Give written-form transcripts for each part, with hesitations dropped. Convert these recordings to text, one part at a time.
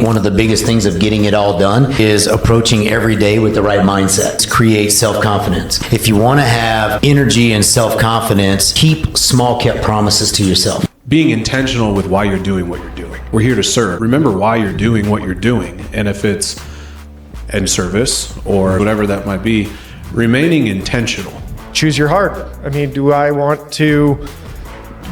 One of the biggest things of getting it all done is approaching every day with the right mindset. Create self-confidence. If you want to have energy and self-confidence, keep small kept promises to yourself. Being intentional with why you're doing what you're doing. We're here to serve. Remember why you're doing what you're doing. And if it's in service or whatever that might be, remaining intentional. Choose your heart. I mean, do I want to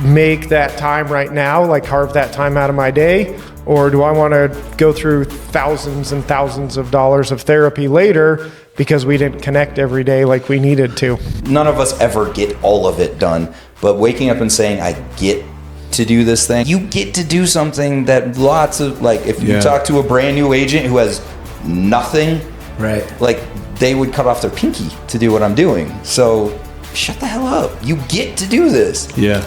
make that time right now, like carve that time out of my day? Or do I want to go through thousands and thousands of dollars of therapy later because we didn't connect every day like we needed to? None of us ever get all of it done, but waking up and saying, I get to do this thing. You get to do something that lots of, like, if you talk to a brand new agent who has nothing, right? Like, they would cut off their pinky to do what I'm doing. So shut the hell up. You get to do this. Yeah.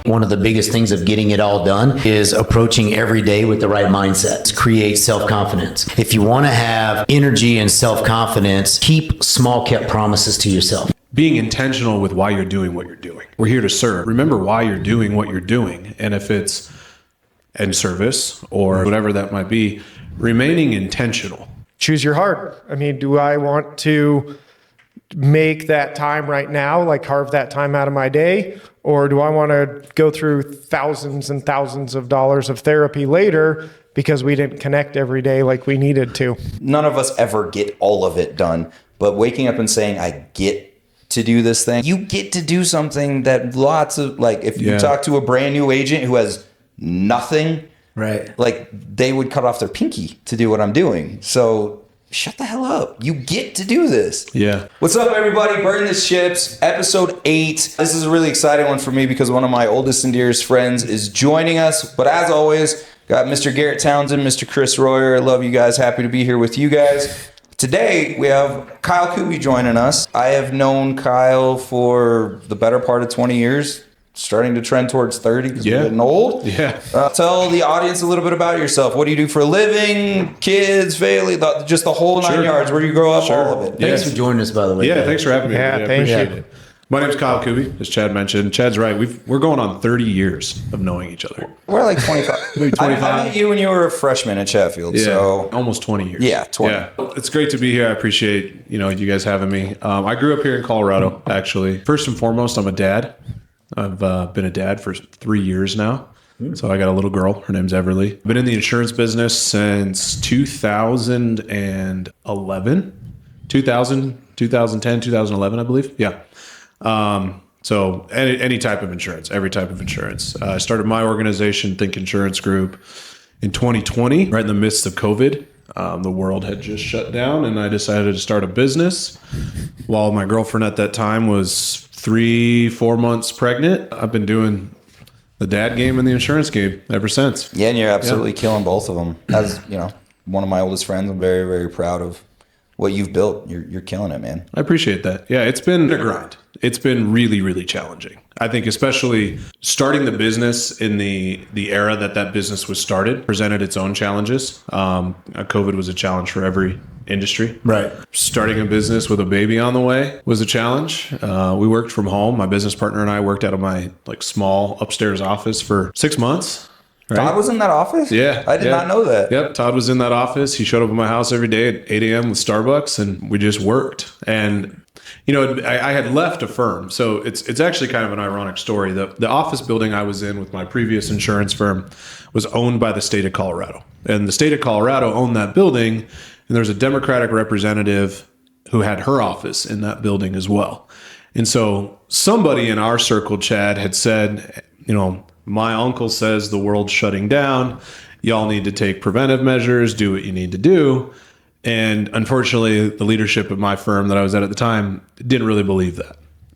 One of the biggest things of getting it all done is approaching every day with the right mindset. Create self-confidence. If you want to have energy and self-confidence, keep small kept promises to yourself. Being intentional with why you're doing what you're doing. We're here to serve. Remember why you're doing what you're doing. And if it's in service or whatever that might be, remaining intentional. Choose your heart. I mean, do I want to make that time right now, like carve that time out of my day? Or do I want to go through thousands and thousands of dollars of therapy later because we didn't connect every day like we needed to? None of us ever get all of it done, but waking up and saying, I get to do this thing. You get to do something that lots of, like, if you talk to a brand new agent who has nothing, right? Like, they would cut off their pinky to do what I'm doing. So shut the hell up. You get to do this. Yeah. What's up, everybody? Burn the Ships, episode 8. This is a really exciting one for me because one of my oldest and dearest friends is joining us. But as always, got Mr. Garrett Townsend, Mr. Chris Royer. I love you guys. Happy to be here with you guys. Today, we have Kyle Kube joining us. I have known Kyle for the better part of 20 years. Starting to trend towards 30 because we're getting old. Yeah. Tell the audience a little bit about yourself. What do you do for a living? Kids, family, just the whole 9 yards. Where do you grow up? All of it. Thanks for joining us, by the way. Yeah, thanks for having me. Yeah, thank appreciate you. it. My name's Kyle Kube, as Chad mentioned. Chad's right. We're going on 30 years of knowing each other. We're like 25. Maybe 25. I met you when you were a freshman at Sheffield. Yeah, so almost 20 years. Yeah, 20. Yeah, it's great to be here. I appreciate you guys having me. I grew up here in Colorado, actually. First and foremost, I'm a dad. I've been a dad for 3 years now. So I got a little girl. Her name's Everly. I've been in the insurance business since 2011. 2010, 2011, I believe. Yeah. So any type of insurance, every type of insurance. I started my organization, Think Insurance Group, in 2020, right in the midst of COVID. The world had just shut down, and I decided to start a business while my girlfriend at that time was 3-4 months pregnant. I've been doing the dad game and the insurance game ever since. Yeah, and you're absolutely killing both of them. As one of my oldest friends, I'm very, very proud of what you've built. You're killing it, man. I appreciate that. Yeah, it's been a grind. It's been really, really challenging. I think especially starting the business in the era that business was started presented its own challenges. COVID was a challenge for every industry. Right. Starting a business with a baby on the way was a challenge. We worked from home. My business partner and I worked out of my small upstairs office for 6 months. Right? Todd was in that office? Yeah. I did not know that. Yep. Todd was in that office. He showed up at my house every day at 8 a.m. with Starbucks, and we just worked. And, I had left a firm. So it's actually kind of an ironic story. The office building I was in with my previous insurance firm was owned by the state of Colorado. And the state of Colorado owned that building, and there's a Democratic representative who had her office in that building as well. And so somebody in our circle, Chad, had said, my uncle says the world's shutting down. Y'all need to take preventive measures, do what you need to do. And unfortunately, the leadership of my firm that I was at the time didn't really believe that.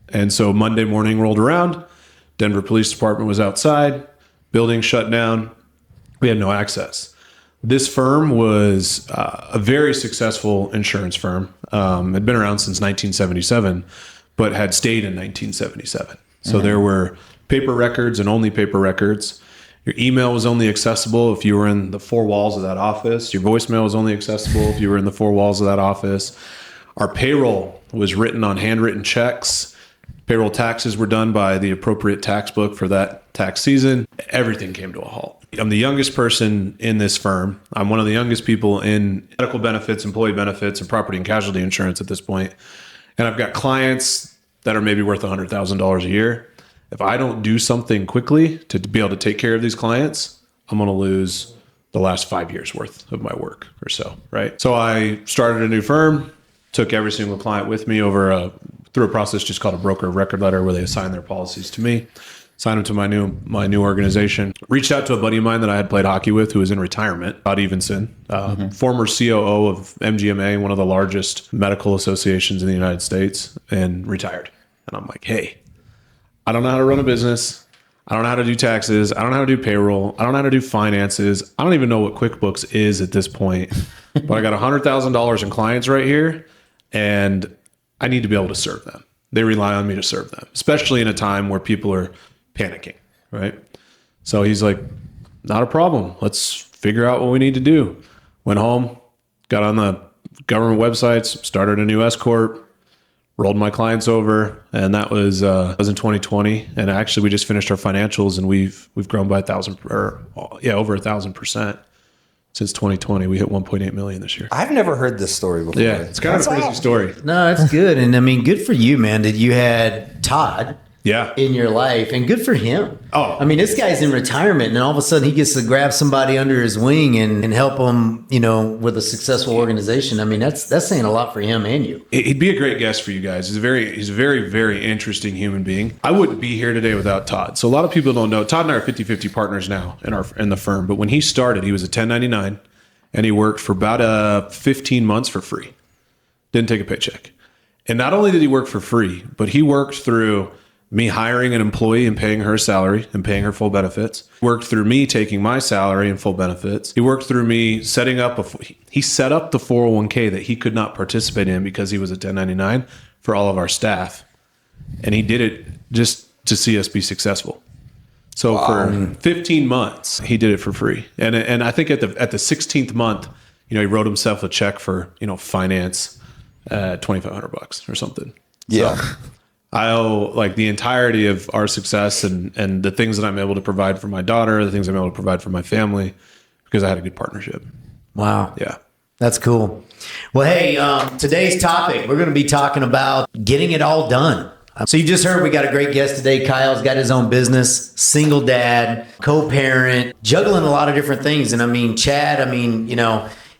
And so Monday morning rolled around. Denver Police Department was outside. Building shut down. We had no access. This firm was a very successful insurance firm. Had been around since 1977, but had stayed in 1977. So there were paper records and only paper records. Your email was only accessible if you were in the four walls of that office. Your voicemail was only accessible if you were in the four walls of that office. Our payroll was written on handwritten checks. Payroll taxes were done by the appropriate tax book for that tax season. Everything came to a halt. I'm the youngest person in this firm. I'm one of the youngest people in medical benefits, employee benefits, and property and casualty insurance at this point. And I've got clients that are maybe worth $100,000 a year. If I don't do something quickly to be able to take care of these clients, I'm going to lose the last 5 years worth of my work or so, right? So I started a new firm, took every single client with me through a process just called a broker of record letter, where they assign their policies to me, signed them to my new organization. Reached out to a buddy of mine that I had played hockey with who was in retirement, Todd Evenson, former COO of MGMA, one of the largest medical associations in the United States, and retired. And I'm like, hey, I don't know how to run a business. I don't know how to do taxes. I don't know how to do payroll. I don't know how to do finances. I don't even know what QuickBooks is at this point. But I got $100,000 in clients right here, and I need to be able to serve them. They rely on me to serve them, especially in a time where people are panicking, right? So he's like, not a problem. Let's figure out what we need to do. Went home, got on the government websites, started a new S Corp, rolled my clients over, and that was in 2020. And actually, we just finished our financials, and we've grown by over 1,000% since 2020. We hit 1.8 million this year. I've never heard this story before. Yeah, it's kind of a crazy story. No, it's good. And I mean, good for you, man, that you had Todd in your life, and good for him. Oh, I mean, this guy's in retirement, and all of a sudden he gets to grab somebody under his wing and help him, with a successful organization. I mean, that's saying a lot for him and you. He'd be a great guest for you guys. He's a very, very interesting human being. I wouldn't be here today without Todd. So a lot of people don't know. Todd and I are 50-50 partners now in the firm. But when he started, he was a 1099, and he worked for about 15 months for free. Didn't take a paycheck. And not only did he work for free, but he worked through me hiring an employee and paying her salary and paying her full benefits. Worked through me taking my salary and full benefits. He worked through me setting up he set up the 401k that he could not participate in because he was a 1099 for all of our staff. And he did it just to see us be successful. So for 15 months, he did it for free. And I think at the 16th month, he wrote himself a check for, finance, $2,500 or something. Yeah. So, I owe the entirety of our success and the things that I'm able to provide for my daughter, the things I'm able to provide for my family, because I had a good partnership. Wow. Yeah. That's cool. Well, hey, today's topic, we're going to be talking about getting it all done. So you just heard we got a great guest today. Kyle's got his own business, single dad, co-parent, juggling a lot of different things. And I mean, Chad,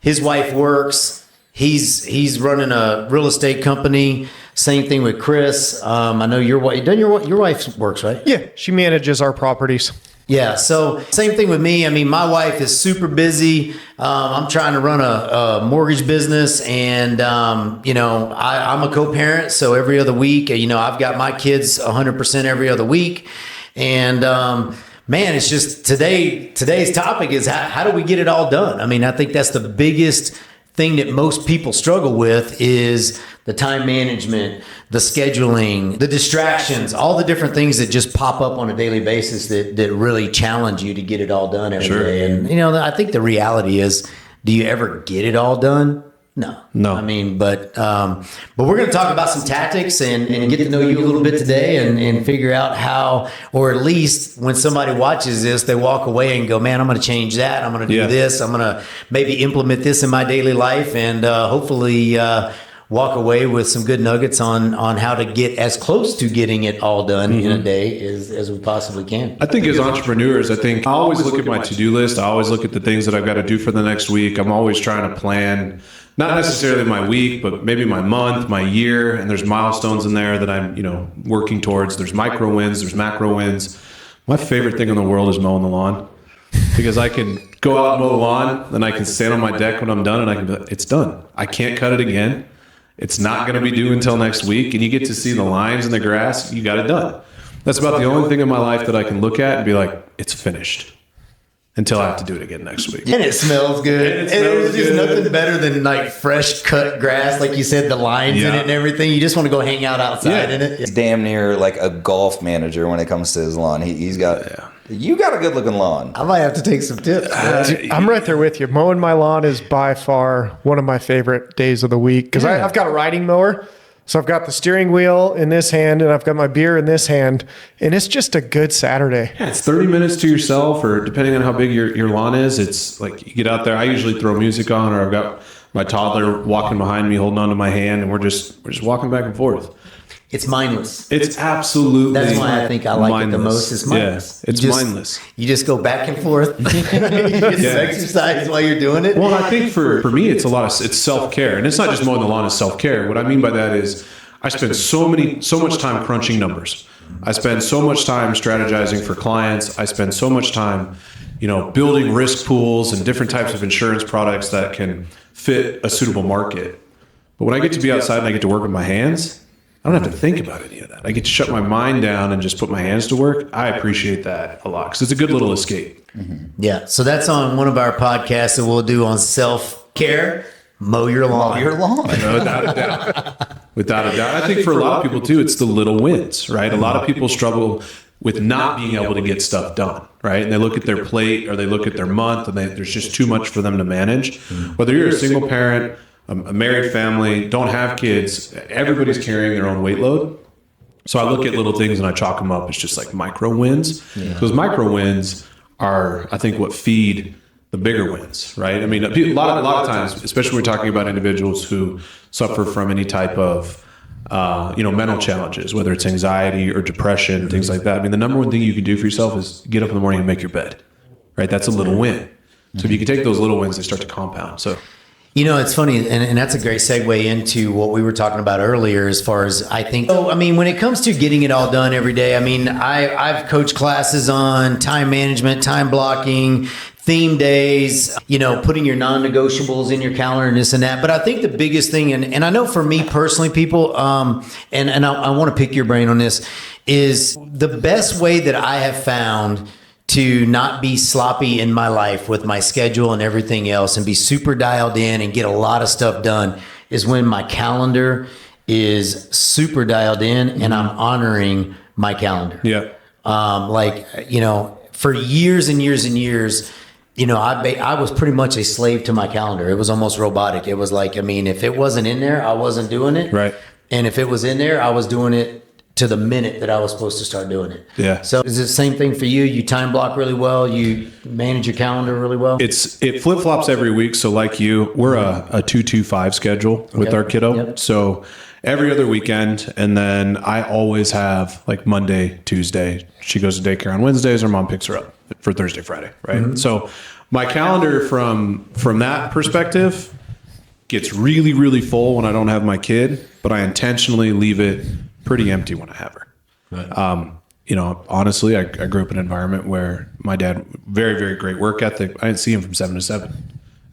his wife works. He's running a real estate company. Same thing with Chris. I know your wife works, right? Yeah, she manages our properties. Yeah. So same thing with me. I mean, my wife is super busy. I'm trying to run a mortgage business, and I'm a co-parent. So every other week, I've got my kids 100% every other week, and man, it's just today's topic is how do we get it all done? I mean, I think that's the biggest thing that most people struggle with is the time management, the scheduling, the distractions, all the different things that just pop up on a daily basis that really challenge you to get it all done every day. And, I think the reality is, do you ever get it all done? No. I mean, but we're going to talk about some tactics and get to know you a little bit today and figure out how, or at least when somebody watches this, they walk away and go, man, I'm going to change that. I'm going to do this. I'm going to maybe implement this in my daily life, and hopefully walk away with some good nuggets on how to get as close to getting it all done in a day as we possibly can. I think as entrepreneurs, I always look at my to-do list. I always look at the things that I've got to do for the next week. I'm always trying to plan, not necessarily my week, but maybe my month, my year, and there's milestones in there that I'm, working towards. There's micro wins, there's macro wins. My favorite thing in the world is mowing the lawn, because I can go out and mow the lawn, then I can stand on my deck when I'm done, and I can be like, it's done. I can't cut it again. It's not going to be due until next week, and you get to see the lines in the grass. You got it done. That's about the only thing in my life that I can look at and be like, it's finished, until I have to do it again next week. And it smells good. And there's just nothing better than fresh cut grass, like you said, the lines in it and everything. You just want to go hang out outside in it. He's damn near like a golf manager when it comes to his lawn. He's got You got a good looking lawn. I might have to take some tips. I'm right there with you. Mowing my lawn is by far one of my favorite days of the week because I've got a riding mower. So I've got the steering wheel in this hand and I've got my beer in this hand, and it's just a good Saturday. Yeah, it's 30 minutes to yourself, or depending on how big your lawn is, it's like you get out there. I usually throw music on, or I've got my toddler walking behind me, holding onto my hand, and we're just walking back and forth. It's mindless. It's absolutely. That's why I think I like it the most. It's mindless. Yeah, it's mindless. You just go back and forth. You just exercise while you're doing it. Well, I think for me, it's it's self-care, and it's not just mowing the lawn is self-care. What I mean by that is I spend so much time crunching numbers. I spend so much time strategizing for clients. I spend so much time, building risk pools and different types of insurance products that can fit a suitable market. But when I get to be outside and I get to work with my hands, I don't have to think about any of that. I get to shut my mind down and just put my hands to work. I appreciate that a lot because it's a good little escape. Mm-hmm. Yeah. So that's on one of our podcasts that we'll do on self-care. Mow your lawn. Mow your lawn. Without a doubt. Without a doubt. I think for a lot of people too, it's the little wins, right? A lot of people struggle with not being able to get stuff done, right? And they look at their plate or they look at their month and there's just too much for them to manage. Whether you're a single parent, a married family, don't have kids, everybody's carrying their own weight load. So I look at little things and I chalk them up as just like micro wins. Those micro wins are, I think, what feed the bigger wins, right? I mean, a lot of times, especially when we're talking about individuals who suffer from any type of, mental challenges, whether it's anxiety or depression, things like that. I mean, the number one thing you can do for yourself is get up in the morning and make your bed, right? That's a little win. So if you can take those little wins, they start to compound. So. It's funny, and that's a great segue into what we were talking about earlier as far as I think. So, I mean, when it comes to getting it all done every day, I mean, I've coached classes on time management, time blocking, theme days, putting your non-negotiables in your calendar and this and that. But I think the biggest thing, and I know for me personally, people, and I want to pick your brain on this, is the best way that I have found to not be sloppy in my life with my schedule and everything else and be super dialed in and get a lot of stuff done is when my calendar is super dialed in and I'm honoring my calendar. Yeah. For years and years and years, I was pretty much a slave to my calendar. It was almost robotic. It was like, if it wasn't in there, I wasn't doing it. Right. And if it was in there, I was doing it to the minute that I was supposed to start doing it. Yeah. So is it the same thing for you? You time block really well. You manage your calendar really well. It flip flops every week. So like you, we're a 2-2-5 schedule with our kiddo. Yep. So every other weekend, and then I always have like Monday, Tuesday. She goes to daycare on Wednesdays. Her mom picks her up for Thursday, Friday. Right. Mm-hmm. So my calendar from that perspective gets really, really full when I don't have my kid, but I intentionally leave it pretty empty when I have her. Right. Honestly, I grew up in an environment where my dad, very, very great work ethic. I didn't see him from 7 to 7.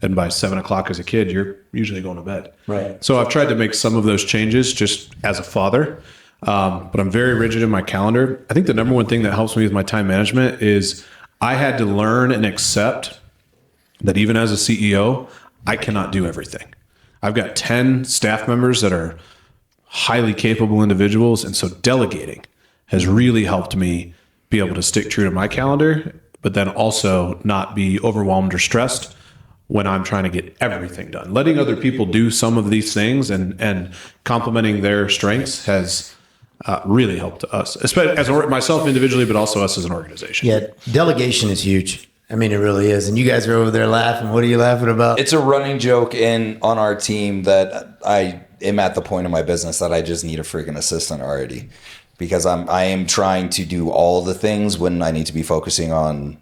And by 7 o'clock as a kid, you're usually going to bed. Right. So I've tried to make some of those changes just as a father. But I'm very rigid in my calendar. I think the number one thing that helps me with my time management is I had to learn and accept that even as a CEO, I cannot do everything. I've got 10 staff members that are highly capable individuals. And so delegating has really helped me be able to stick true to my calendar, but then also not be overwhelmed or stressed when I'm trying to get everything done. Letting other people do some of these things and complementing their strengths has really helped us, especially as myself individually, but also us as an organization. Yeah, delegation is huge. I mean, it really is. And you guys are over there laughing. What are you laughing about? It's a running joke on our team that I am at the point in my business that I just need a freaking assistant already, because I am trying to do all the things when I need to be focusing on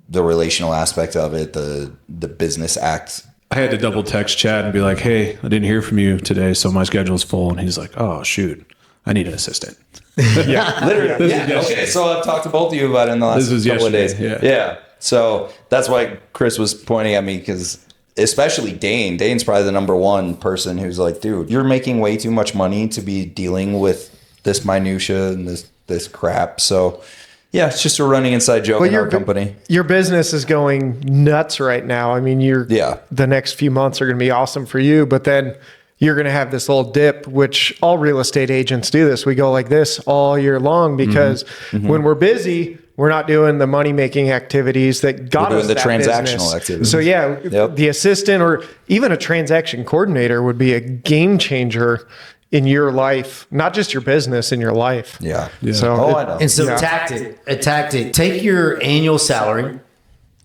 the relational aspect of it, the business act. I had to double text Chad and be like, hey, I didn't hear from you today, so my schedule's full. And he's like, oh, shoot, I need an assistant. Yeah, literally. Yeah. Okay, so I've talked to both of you about it in the last couple of days. Yeah. So that's why Chris was pointing at me, because especially Dane's probably the number one person who's like, dude, you're making way too much money to be dealing with this minutia and this crap. So yeah, it's just a running inside joke in our company. Your business is going nuts right now. I mean, the next few months are going to be awesome for you, but then you're going to have this little dip, which all real estate agents do this. We go like this all year long because when we're busy, We're not doing the money-making activities that got We're us doing the that transactional business. activities. So yeah, Yep. the assistant or even a transaction coordinator would be a game changer in your life, not just your business, in your life. Yeah. So Oh, I know. And so Yeah. a tactic, take your annual salary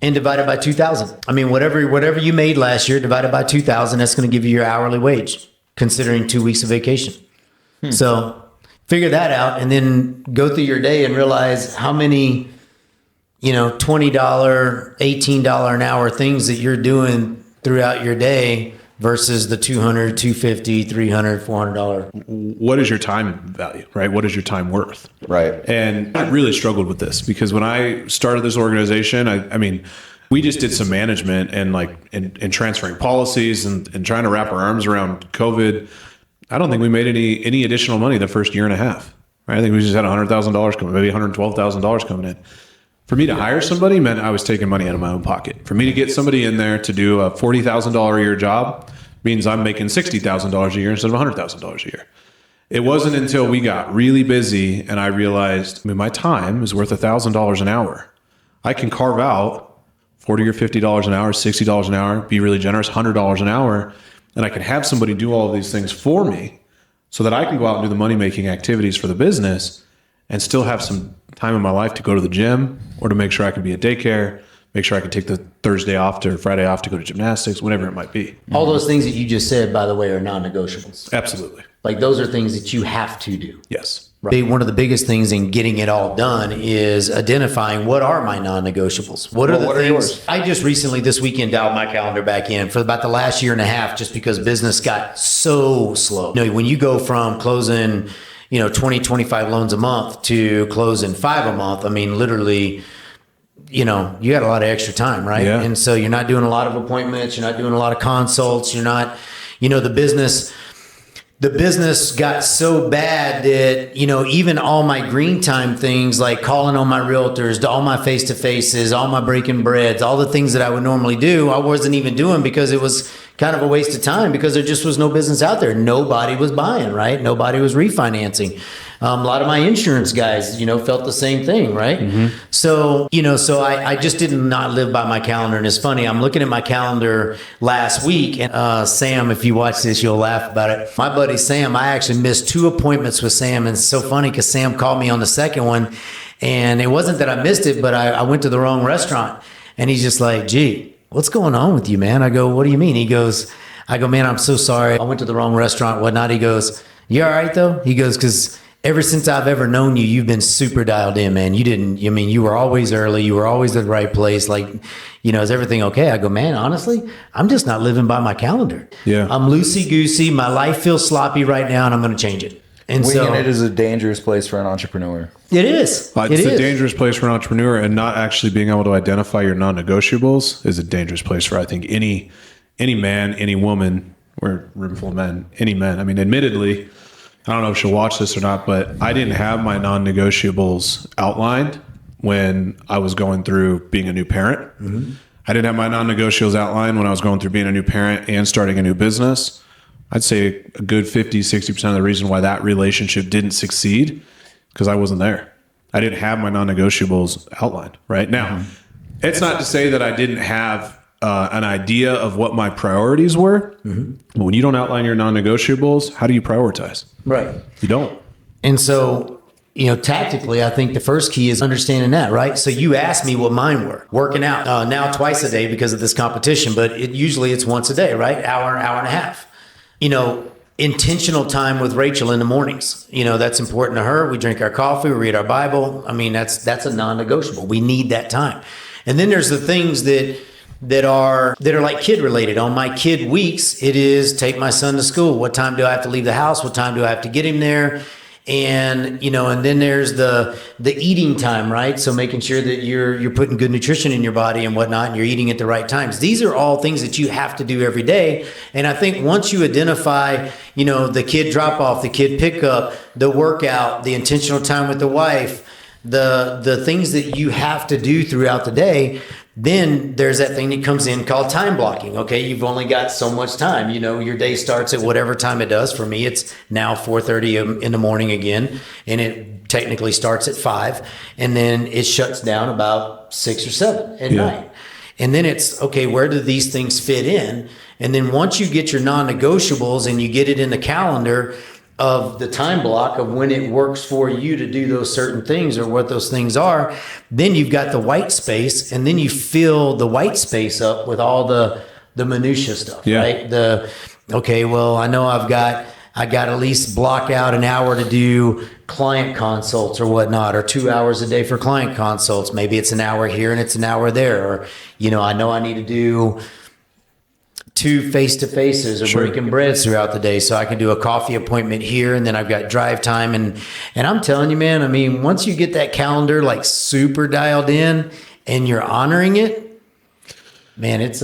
and divide it by 2,000. I mean, whatever you made last year, divided by 2,000, that's going to give you your hourly wage, considering 2 weeks of vacation. So figure that out and then go through your day and realize how many, $20, $18 an hour things that you're doing throughout your day versus the $200, $250, $300, $400. What is your time value, right? What is your time worth? Right. And I really struggled with this because when I started this organization, I mean, we just did some management and and transferring policies and trying to wrap our arms around COVID. I don't think we made any additional money the first year and a half. Right? I think we just had $100,000 coming, maybe $112,000 coming in. For me to hire somebody meant I was taking money out of my own pocket. For me to get somebody in there to do a $40,000 a year job means I'm making $60,000 a year instead of $100,000 a year. It wasn't until we got really busy and I realized, my time is worth $1,000 an hour. I can carve out $40 or $50 an hour, $60 an hour, be really generous, $100 an hour, and I can have somebody do all of these things for me so that I can go out and do the money-making activities for the business and still have some time in my life to go to the gym or to make sure I can be at daycare, make sure I can take the Thursday off or Friday off to go to gymnastics, whatever it might be. All those things that you just said, by the way, are non-negotiables. Absolutely. Like those are things that you have to do. Yes. One of the biggest things in getting it all done is identifying what are my non-negotiables. What are the things? yours? I just recently this weekend dialed my calendar back in for about the last year and a half, just because business got so slow. When you go from closing, 20, 25 loans a month to closing 5 a month, I mean, literally, you got a lot of extra time, right? Yeah. And so you're not doing a lot of appointments, you're not doing a lot of consults, you're not, the business got so bad that, even all my green time things like calling on my realtors, all my face-to-faces, all my breaking breads, all the things that I would normally do, I wasn't even doing because it was kind of a waste of time because there just was no business out there. Nobody was buying, right? Nobody was refinancing. A lot of my insurance guys, felt the same thing, right? Mm-hmm. So, I just did not live by my calendar. And it's funny, I'm looking at my calendar last week, and Sam, if you watch this, you'll laugh about it. My buddy Sam, I actually missed 2 appointments with Sam. And it's so funny because Sam called me on the second one, and it wasn't that I missed it, but I went to the wrong restaurant. And he's just like, gee, what's going on with you, man? I go, what do you mean? I go, man, I'm so sorry. I went to the wrong restaurant, whatnot. He goes, you all right though? He goes, because ever since I've ever known you, you've been super dialed in, man. You were always early. You were always at the right place. Is everything okay? I go, man, honestly, I'm just not living by my calendar. Yeah. I'm loosey-goosey. My life feels sloppy right now, and I'm going to change it. And Winging it is a dangerous place for an entrepreneur. It is. It's a dangerous place for an entrepreneur, and not actually being able to identify your non-negotiables is a dangerous place for, I think, any man, any woman. We're a room full of men, any men. I mean, admittedly, I don't know if she'll watch this or not, but I didn't have my non-negotiables outlined when I was going through being a new parent. Mm-hmm. I didn't have my non-negotiables outlined when I was going through being a new parent and starting a new business. I'd say a good 50, 60% of the reason why that relationship didn't succeed because I wasn't there. I didn't have my non-negotiables outlined. Right now, It's not to say that I didn't have an idea of what my priorities were. Mm-hmm. But when you don't outline your non-negotiables, how do you prioritize? Right. You don't. And so, tactically, I think the first key is understanding that, right? So you asked me what mine were. Working out now twice a day because of this competition, but usually it's once a day, right? Hour and a half. Intentional time with Rachel in the mornings. That's important to her. We drink our coffee, we read our Bible. I mean, that's a non-negotiable. We need that time. And then there's the things that are like kid related. On my kid weeks, it is take my son to school. What time do I have to leave the house? What time do I have to get him there? And and then there's the eating time, right? So making sure that you're putting good nutrition in your body and whatnot, and you're eating at the right times. These are all things that you have to do every day. And I think once you identify, the kid drop off, the kid pickup, the workout, the intentional time with the wife, the things that you have to do throughout the day, Then there's that thing that comes in called time blocking. Okay, you've only got so much time. Your day starts at whatever time it does. For me, it's now 4:30 in the morning again, and it technically starts at 5, and then it shuts down about 6 or 7 at night. And then it's, okay, where do these things fit in? And then once you get your non-negotiables and you get it in the calendar of the time block of when it works for you to do those certain things or what those things are, then you've got the white space, and then you fill the white space up with all the minutia stuff, right? Okay, well, I know I got to at least block out an hour to do client consults or whatnot, or 2 hours a day for client consults. Maybe it's an hour here and it's an hour there. Or, I know I need to do 2 face-to-faces or breaking breads throughout the day. So I can do a coffee appointment here, and then I've got drive time. And I'm telling you, man, I mean, once you get that calendar like super dialed in and you're honoring it, man, it's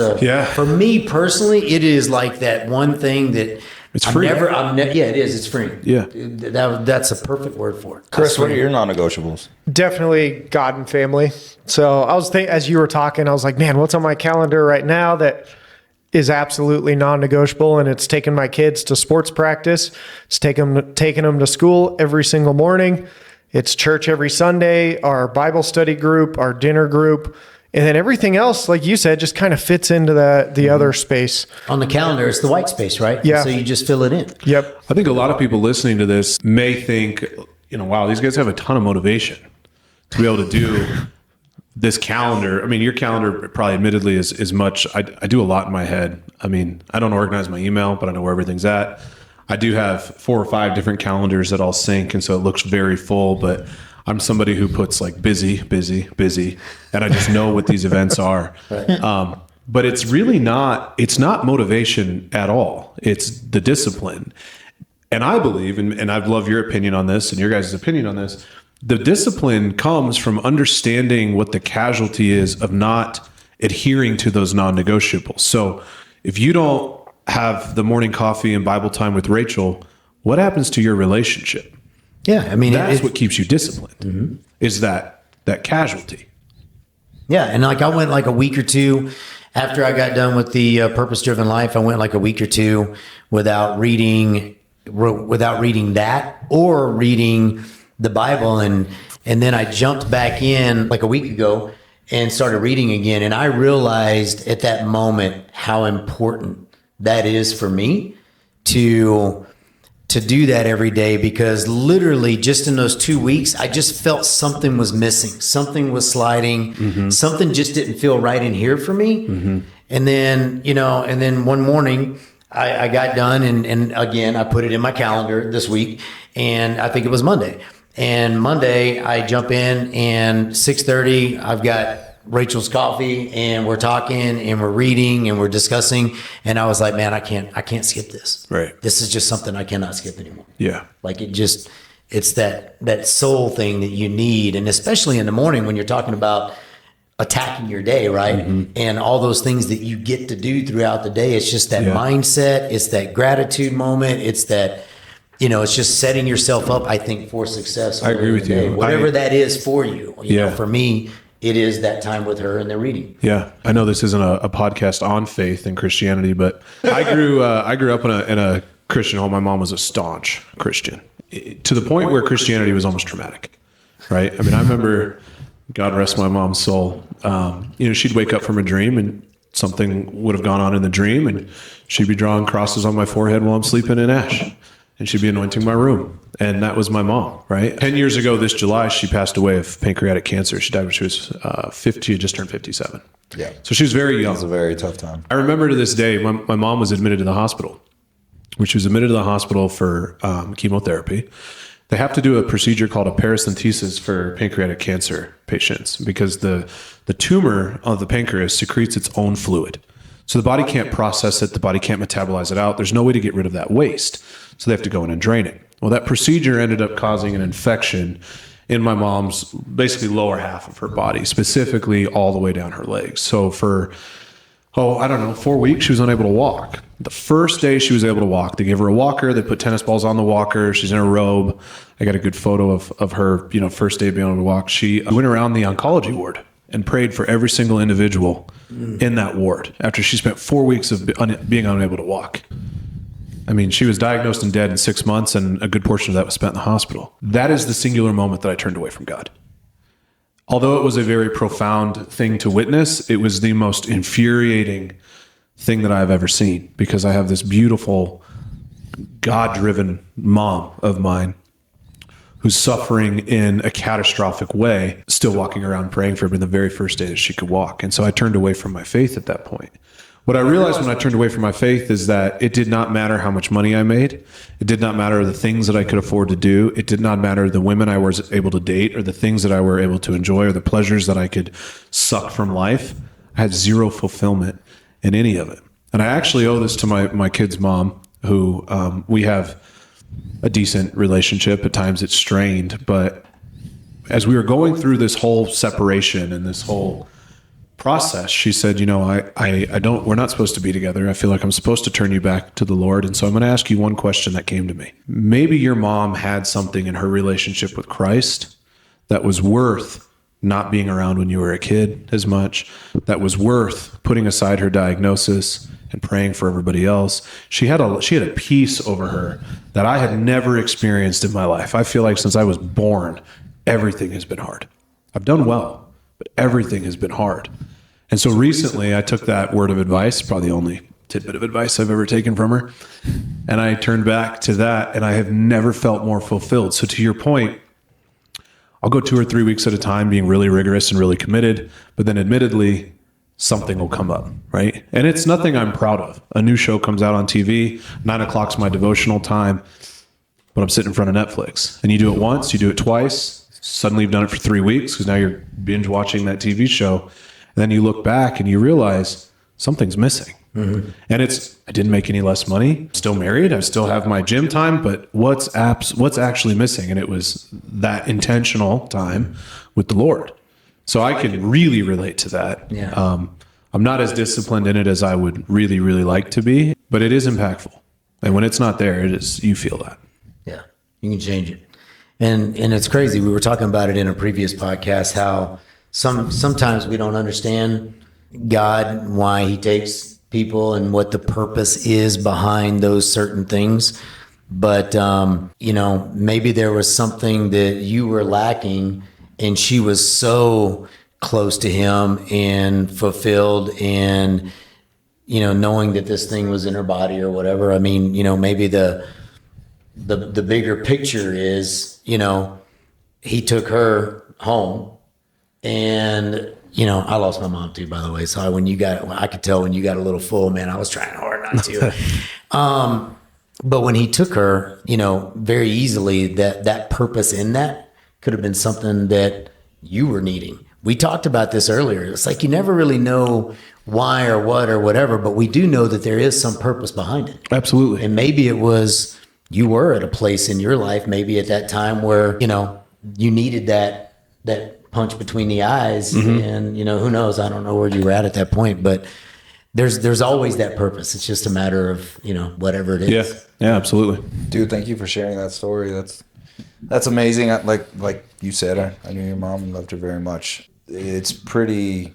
for me personally, it is like that one thing that it's free. It is. It's free. Yeah. That's a perfect word for it. Chris, what are your non-negotiables? Definitely God and family. So I was thinking, as you were talking, I was like, man, what's on my calendar right now that is absolutely non-negotiable? And it's taking my kids to sports practice. It's taking them to school every single morning. It's church every Sunday, our Bible study group, our dinner group. And then everything else, like you said, just kind of fits into the other space. On the calendar, it's the white space, right? Yeah. So you just fill it in. Yep. I think a lot of people listening to this may think, wow, these guys have a ton of motivation to be able to do this calendar. I mean, your calendar probably admittedly is much. I do a lot in my head. I mean, I don't organize my email, but I know where everything's at. I do have 4 or 5 different calendars that all sync, and so it looks very full, but I'm somebody who puts like busy, and I just know what these events are. Right. But it's really it's not motivation at all. It's the discipline. And I believe, and I'd love your opinion on this and your guys' opinion on this, the discipline comes from understanding what the casualty is of not adhering to those non-negotiables. So if you don't have the morning coffee and Bible time with Rachel, what happens to your relationship? Yeah, I mean, that's what keeps you disciplined, is that casualty. Yeah, and like I went like a week or two after I got done with the purpose-driven life. I went like a week or two without reading that or reading the Bible, and then I jumped back in like a week ago and started reading again. And I realized at that moment how important that is for me to do that every day, because literally just in those 2 weeks, I just felt something was missing. Something was sliding. Something just didn't feel right in here for me. And then, one morning I got done and again, I put it in my calendar this week, and I think it was Monday. And Monday I jump in, and 6:30, I've got Rachel's coffee, and we're talking and we're reading and we're discussing. And I was like, man, I can't skip this. Right. This is just something I cannot skip anymore. Yeah. Like it's that soul thing that you need. And especially in the morning when you're talking about attacking your day, right? And all those things that you get to do throughout the day. It's just that mindset. It's that gratitude moment. It's that, it's just setting yourself up, I think, for success. I agree with you. Whatever that is for you. You know, for me, it is that time with her and the reading. Yeah, I know this isn't a podcast on faith and Christianity, but I grew up in a Christian home. My mom was a staunch Christian, to the point where Christianity was almost traumatic, right? I mean, I remember, God rest my mom's soul, she'd wake up from a dream and something would have gone on in the dream, and she'd be drawing crosses on my forehead while I'm sleeping in ash, and she'd be anointing my room. And that was my mom, right? 10 years ago this July, she passed away of pancreatic cancer. She died when she was 50, she had just turned 57. Yeah. So she was very young. It was a very tough time. I remember to this day, my mom was admitted to the hospital. When she was admitted to the hospital for chemotherapy, they have to do a procedure called a paracentesis for pancreatic cancer patients, because the tumor of the pancreas secretes its own fluid. So the body can't process it. The body can't metabolize it out. There's no way to get rid of that waste. So they have to go in and drain it. Well, that procedure ended up causing an infection in my mom's basically lower half of her body, specifically all the way down her legs. So for, 4 weeks, she was unable to walk. The first day she was able to walk, they gave her a walker. They put tennis balls on the walker. She's in a robe. I got a good photo of her, first day being able to walk. She went around the oncology ward and prayed for every single individual in that ward after she spent 4 weeks of being unable to walk. I mean, she was diagnosed and dead in 6 months, and a good portion of that was spent in the hospital. That is the singular moment that I turned away from God. Although it was a very profound thing to witness, it was the most infuriating thing that I've ever seen, because I have this beautiful, God-driven mom of mine who's suffering in a catastrophic way, still walking around praying for me the very first day that she could walk. And so I turned away from my faith at that point. What I realized when I turned away from my faith is that it did not matter how much money I made. It did not matter the things that I could afford to do. It did not matter the women I was able to date or the things that I were able to enjoy or the pleasures that I could suck from life. I had zero fulfillment in any of it. And I actually owe this to my kid's mom, who we have a decent relationship. At times it's strained, but as we were going through this whole separation and this whole process, she said, we're not supposed to be together. I feel like I'm supposed to turn you back to the Lord. And so I'm going to ask you one question that came to me. Maybe your mom had something in her relationship with Christ that was worth not being around when you were a kid as much, that was worth putting aside her diagnosis and praying for everybody else. She had a peace over her that I had never experienced in my life. I feel like since I was born, everything has been hard. I've done well, but everything has been hard. And so recently I took that word of advice, probably the only tidbit of advice I've ever taken from her, and I turned back to that, and I have never felt more fulfilled. So to your point, I'll go 2 or 3 weeks at a time being really rigorous and really committed, but then admittedly, something will come up, right? And it's nothing I'm proud of. A new show comes out on TV, 9 o'clock's my devotional time, but I'm sitting in front of Netflix. And you do it once, you do it twice, suddenly you've done it for 3 weeks because now you're binge watching that TV show. And then you look back and you realize something's missing. Mm-hmm. And I didn't make any less money. I'm still married. I still have my gym time, but what's actually missing? And it was that intentional time with the Lord. So I can really relate to that. Yeah. I'm not as disciplined in it as I would really, really like to be, but it is impactful. And when it's not there, you feel that. Yeah, you can change it. And it's crazy. We were talking about it in a previous podcast, how sometimes we don't understand God, why he takes people and what the purpose is behind those certain things. But, maybe there was something that you were lacking, and she was so close to him and fulfilled and, knowing that this thing was in her body or whatever. I mean, maybe the bigger picture is, he took her home, and, I lost my mom too, by the way. So I could tell when you got a little full, man, I was trying hard not to. But when he took her, very easily that purpose in that could have been something that you were needing. We talked about this earlier. It's like you never really know why or what or whatever, but we do know that there is some purpose behind it. Absolutely. And maybe it was you were at a place in your life, maybe at that time where, you needed that punch between the eyes. Mm-hmm. And, who knows? I don't know where you were at that point, but there's always that purpose. It's just a matter of, whatever it is. Yeah, absolutely. Dude, thank you for sharing that story. That's amazing. Like you said, I knew your mom and loved her very much. It's pretty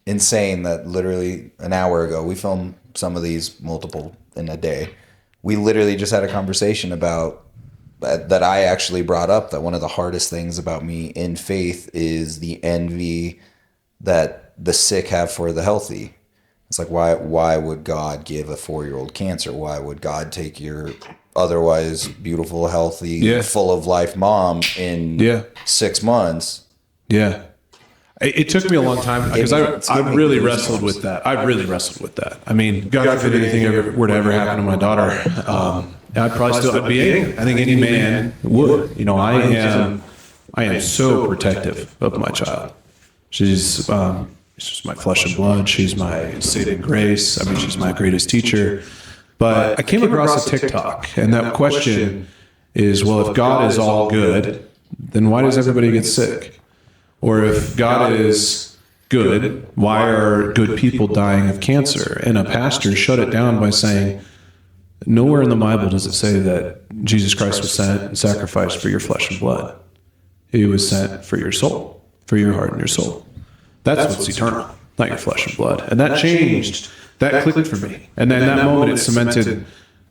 insane that literally an hour ago, we filmed some of these multiple in a day. We literally just had a conversation about that I actually brought up that one of the hardest things about me in faith is the envy that the sick have for the healthy. It's like, why would God give a 4-year-old cancer? Why would God take your otherwise beautiful, healthy, full of life mom in 6 months? Yeah. It took me a long time because I've really wrestled with that. I mean, God forbid anything were to ever happen to my daughter, I'd probably still be angry. I think any man would. I am so protective of my child. She's just my flesh and blood. She's my saving grace. I mean, she's my greatest teacher. But I came across a TikTok, and that question is, well, if God is all good, then why does everybody get sick? Or if God is good, why are good people dying of cancer? And a pastor shut it down by saying, nowhere in the Bible does it say that Jesus Christ was sent and sacrificed for your flesh and blood. He was sent for your soul, for your heart and your soul. That's what's eternal, not your flesh and blood. And that changed. That clicked for me. And then that moment it cemented.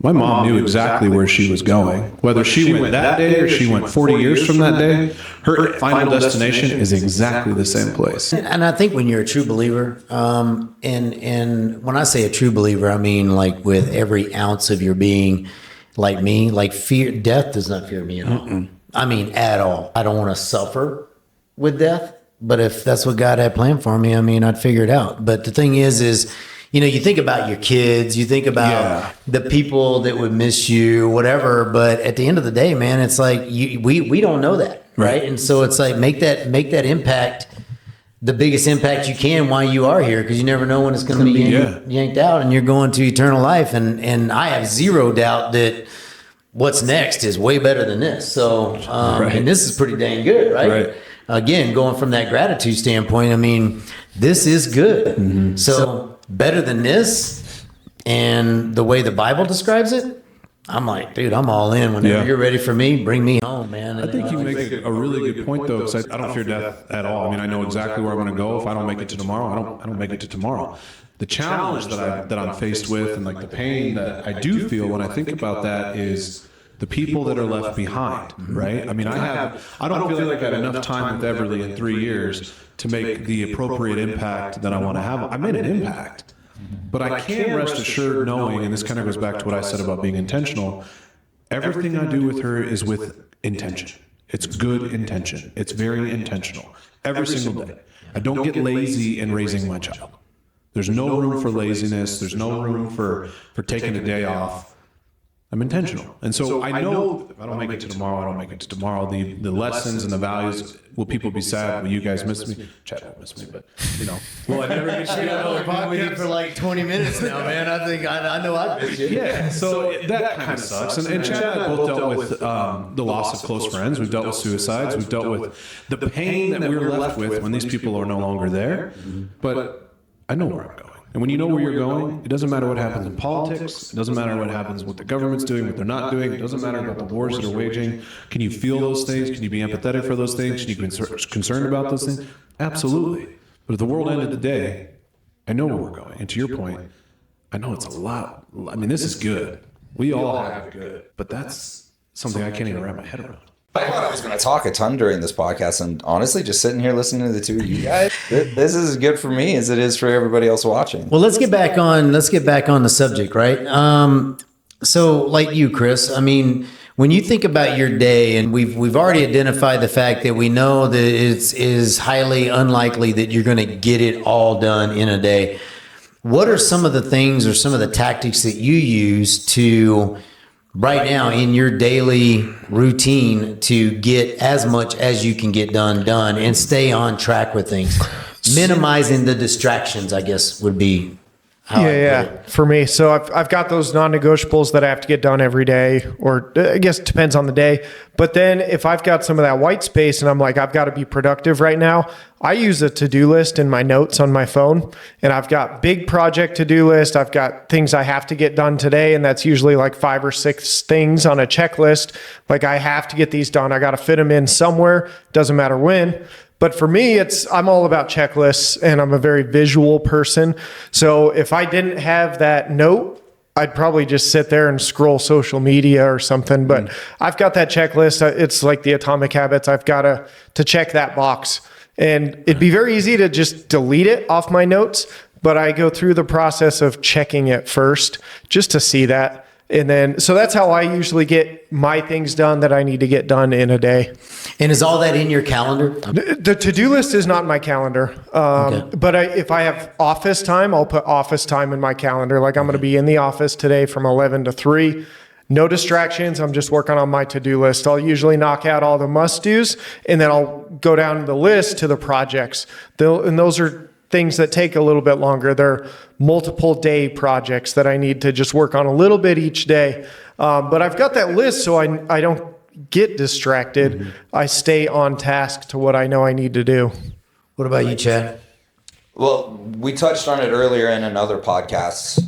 My mom knew exactly where she was going. Whether she went that day or she went 40 years from that day, her final destination is exactly the same place. And I think when you're a true believer, and when I say a true believer, I mean like with every ounce of your being, like me, like death does not fear me at all. I mean, at all. I don't want to suffer with death, but if that's what God had planned for me, I mean, I'd figure it out. But the thing is, you think about your kids, you think about the people that would miss you, whatever. But at the end of the day, man, it's like we don't know that, right? And so it's like make that impact the biggest impact you can while you are here, because you never know when it's going to be yanked out and you're going to eternal life. And I have zero doubt that what's next is way better than this. So, and this is pretty dang good, right? Again, going from that gratitude standpoint, I mean, this is good. So better than this, and the way the Bible describes it, I'm like, dude, I'm all in. Whenever you're ready for me, bring me home, man. I think you make a really good point, though, because I don't fear death at all. I mean, I know exactly where I'm going to go. If I don't make it to tomorrow, I don't make it to tomorrow. The challenge that I'm faced with, and like the pain that I do feel when I think about that, is the people that are left behind, right? I mean, I don't feel like I had enough time with Everly in 3 years to make the appropriate impact that I want to have. I made an impact, but I can rest assured knowing, and this kind of goes back to what I said about being intentional, everything I do with her is with intention. It's good intention. It's very intentional. Every single day. I don't get lazy in raising my child. There's no room for laziness. There's no room for taking a day off. I'm intentional. And so I know if I don't make it to tomorrow, I don't make it to tomorrow. The lessons and the values, will people be sad? Will you guys miss me? Chad won't miss me, but will I never get to another I've been with you for like 20 minutes now, man. I think I know I've missed you. Yeah, so that kind of sucks. And Chad and I both dealt with the loss of close friends. We've dealt with suicides. We've dealt with the pain that we're left with when these people are no longer there. But I know where I'm going. And when you know where you're going, it doesn't matter what happens in politics. It doesn't matter what happens, what the government's doing, what they're not doing. It doesn't matter about the wars that are waging. Can you feel those things? Can you be empathetic for those things? Can you be concerned about those things? Absolutely. But if the world ended today, I know where we're going. And to your point, I know it's a lot. I mean, this is good. We all have it good. But that's something I can't even wrap my head around. I thought I was going to talk a ton during this podcast, and honestly, just sitting here listening to the two of you guys, this is as good for me as it is for everybody else watching. Well, let's get back on the subject, right? So, like you, Chris, I mean, when you think about your day, and we've already identified the fact that we know that it is highly unlikely that you're going to get it all done in a day. What are some of the things or some of the tactics that you use to right now in your daily routine to get as much as you can get done and stay on track with things? Minimizing the distractions, I guess, would be how I put it. For me. So I've got those non-negotiables that I have to get done every day, or I guess it depends on the day. But then if I've got some of that white space and I'm like, I've got to be productive right now, I use a to-do list in my notes on my phone, and I've got big project to-do list. I've got things I have to get done today, and that's usually like 5 or 6 things on a checklist. Like, I have to get these done. I got to fit them in somewhere. Doesn't matter when. But for me, I'm all about checklists, and I'm a very visual person. So if I didn't have that note, I'd probably just sit there and scroll social media or something. But I've got that checklist. It's like the Atomic Habits. I've got to check that box. And it'd be very easy to just delete it off my notes, but I go through the process of checking it first just to see that. And then, so that's how I usually get my things done that I need to get done in a day. And is all that in your calendar? The to-do list is not in my calendar. But if I have office time, I'll put office time in my calendar. Like, I'm going to be in the office today from 11 to 3. No distractions. I'm just working on my to-do list. I'll usually knock out all the must-dos, and then I'll go down the list to the projects. And those are things that take a little bit longer. They're multiple day projects that I need to just work on a little bit each day. But I've got that list so I don't get distracted. Mm-hmm. I stay on task to what I know I need to do. What about you, Chad? Well, we touched on it earlier in another podcast,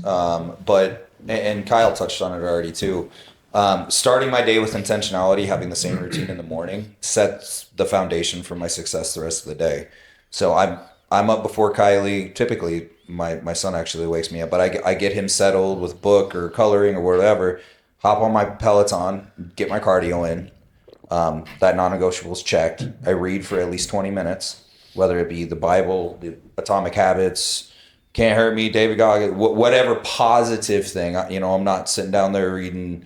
and Kyle touched on it already too. Starting my day with intentionality, having the same routine in the morning, sets the foundation for my success the rest of the day. So I'm up before Kylie. Typically, my son actually wakes me up, but I get him settled with book or coloring or whatever. Hop on my Peloton, get my cardio in. That non-negotiable is checked. I read for at least 20 minutes, whether it be the Bible, the Atomic Habits, Can't Hurt Me, David Goggins, whatever positive thing. I'm not sitting down there reading,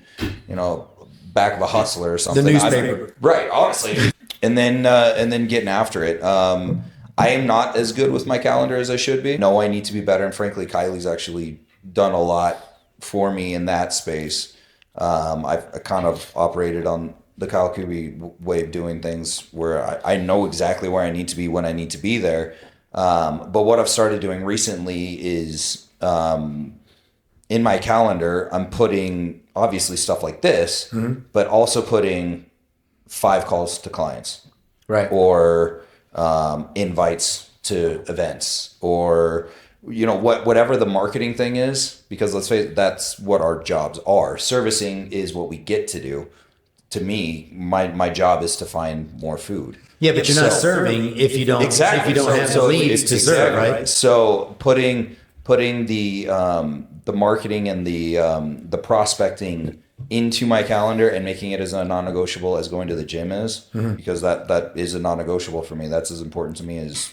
Back of a Hustler or something. The newspaper. Right, honestly. And then getting after it. I am not as good with my calendar as I should be. No, I need to be better. And frankly, Kylie's actually done a lot for me in that space. I've kind of operated on the Kyle Kube way of doing things where I know exactly where I need to be when I need to be there. But what I've started doing recently is in my calendar, I'm putting obviously stuff like this, but also putting 5 calls to clients, Right. or invites to events, or whatever the marketing thing is, because let's face it, that's what our jobs are. Servicing is what we get to do. To me, my job is to find more food. Yeah, but you're not serving if you don't Exactly. if you don't have the leads to serve, right? So putting the marketing and the prospecting into my calendar and making it as a non-negotiable as going to the gym is, because that is a non-negotiable for me. That's as important to me as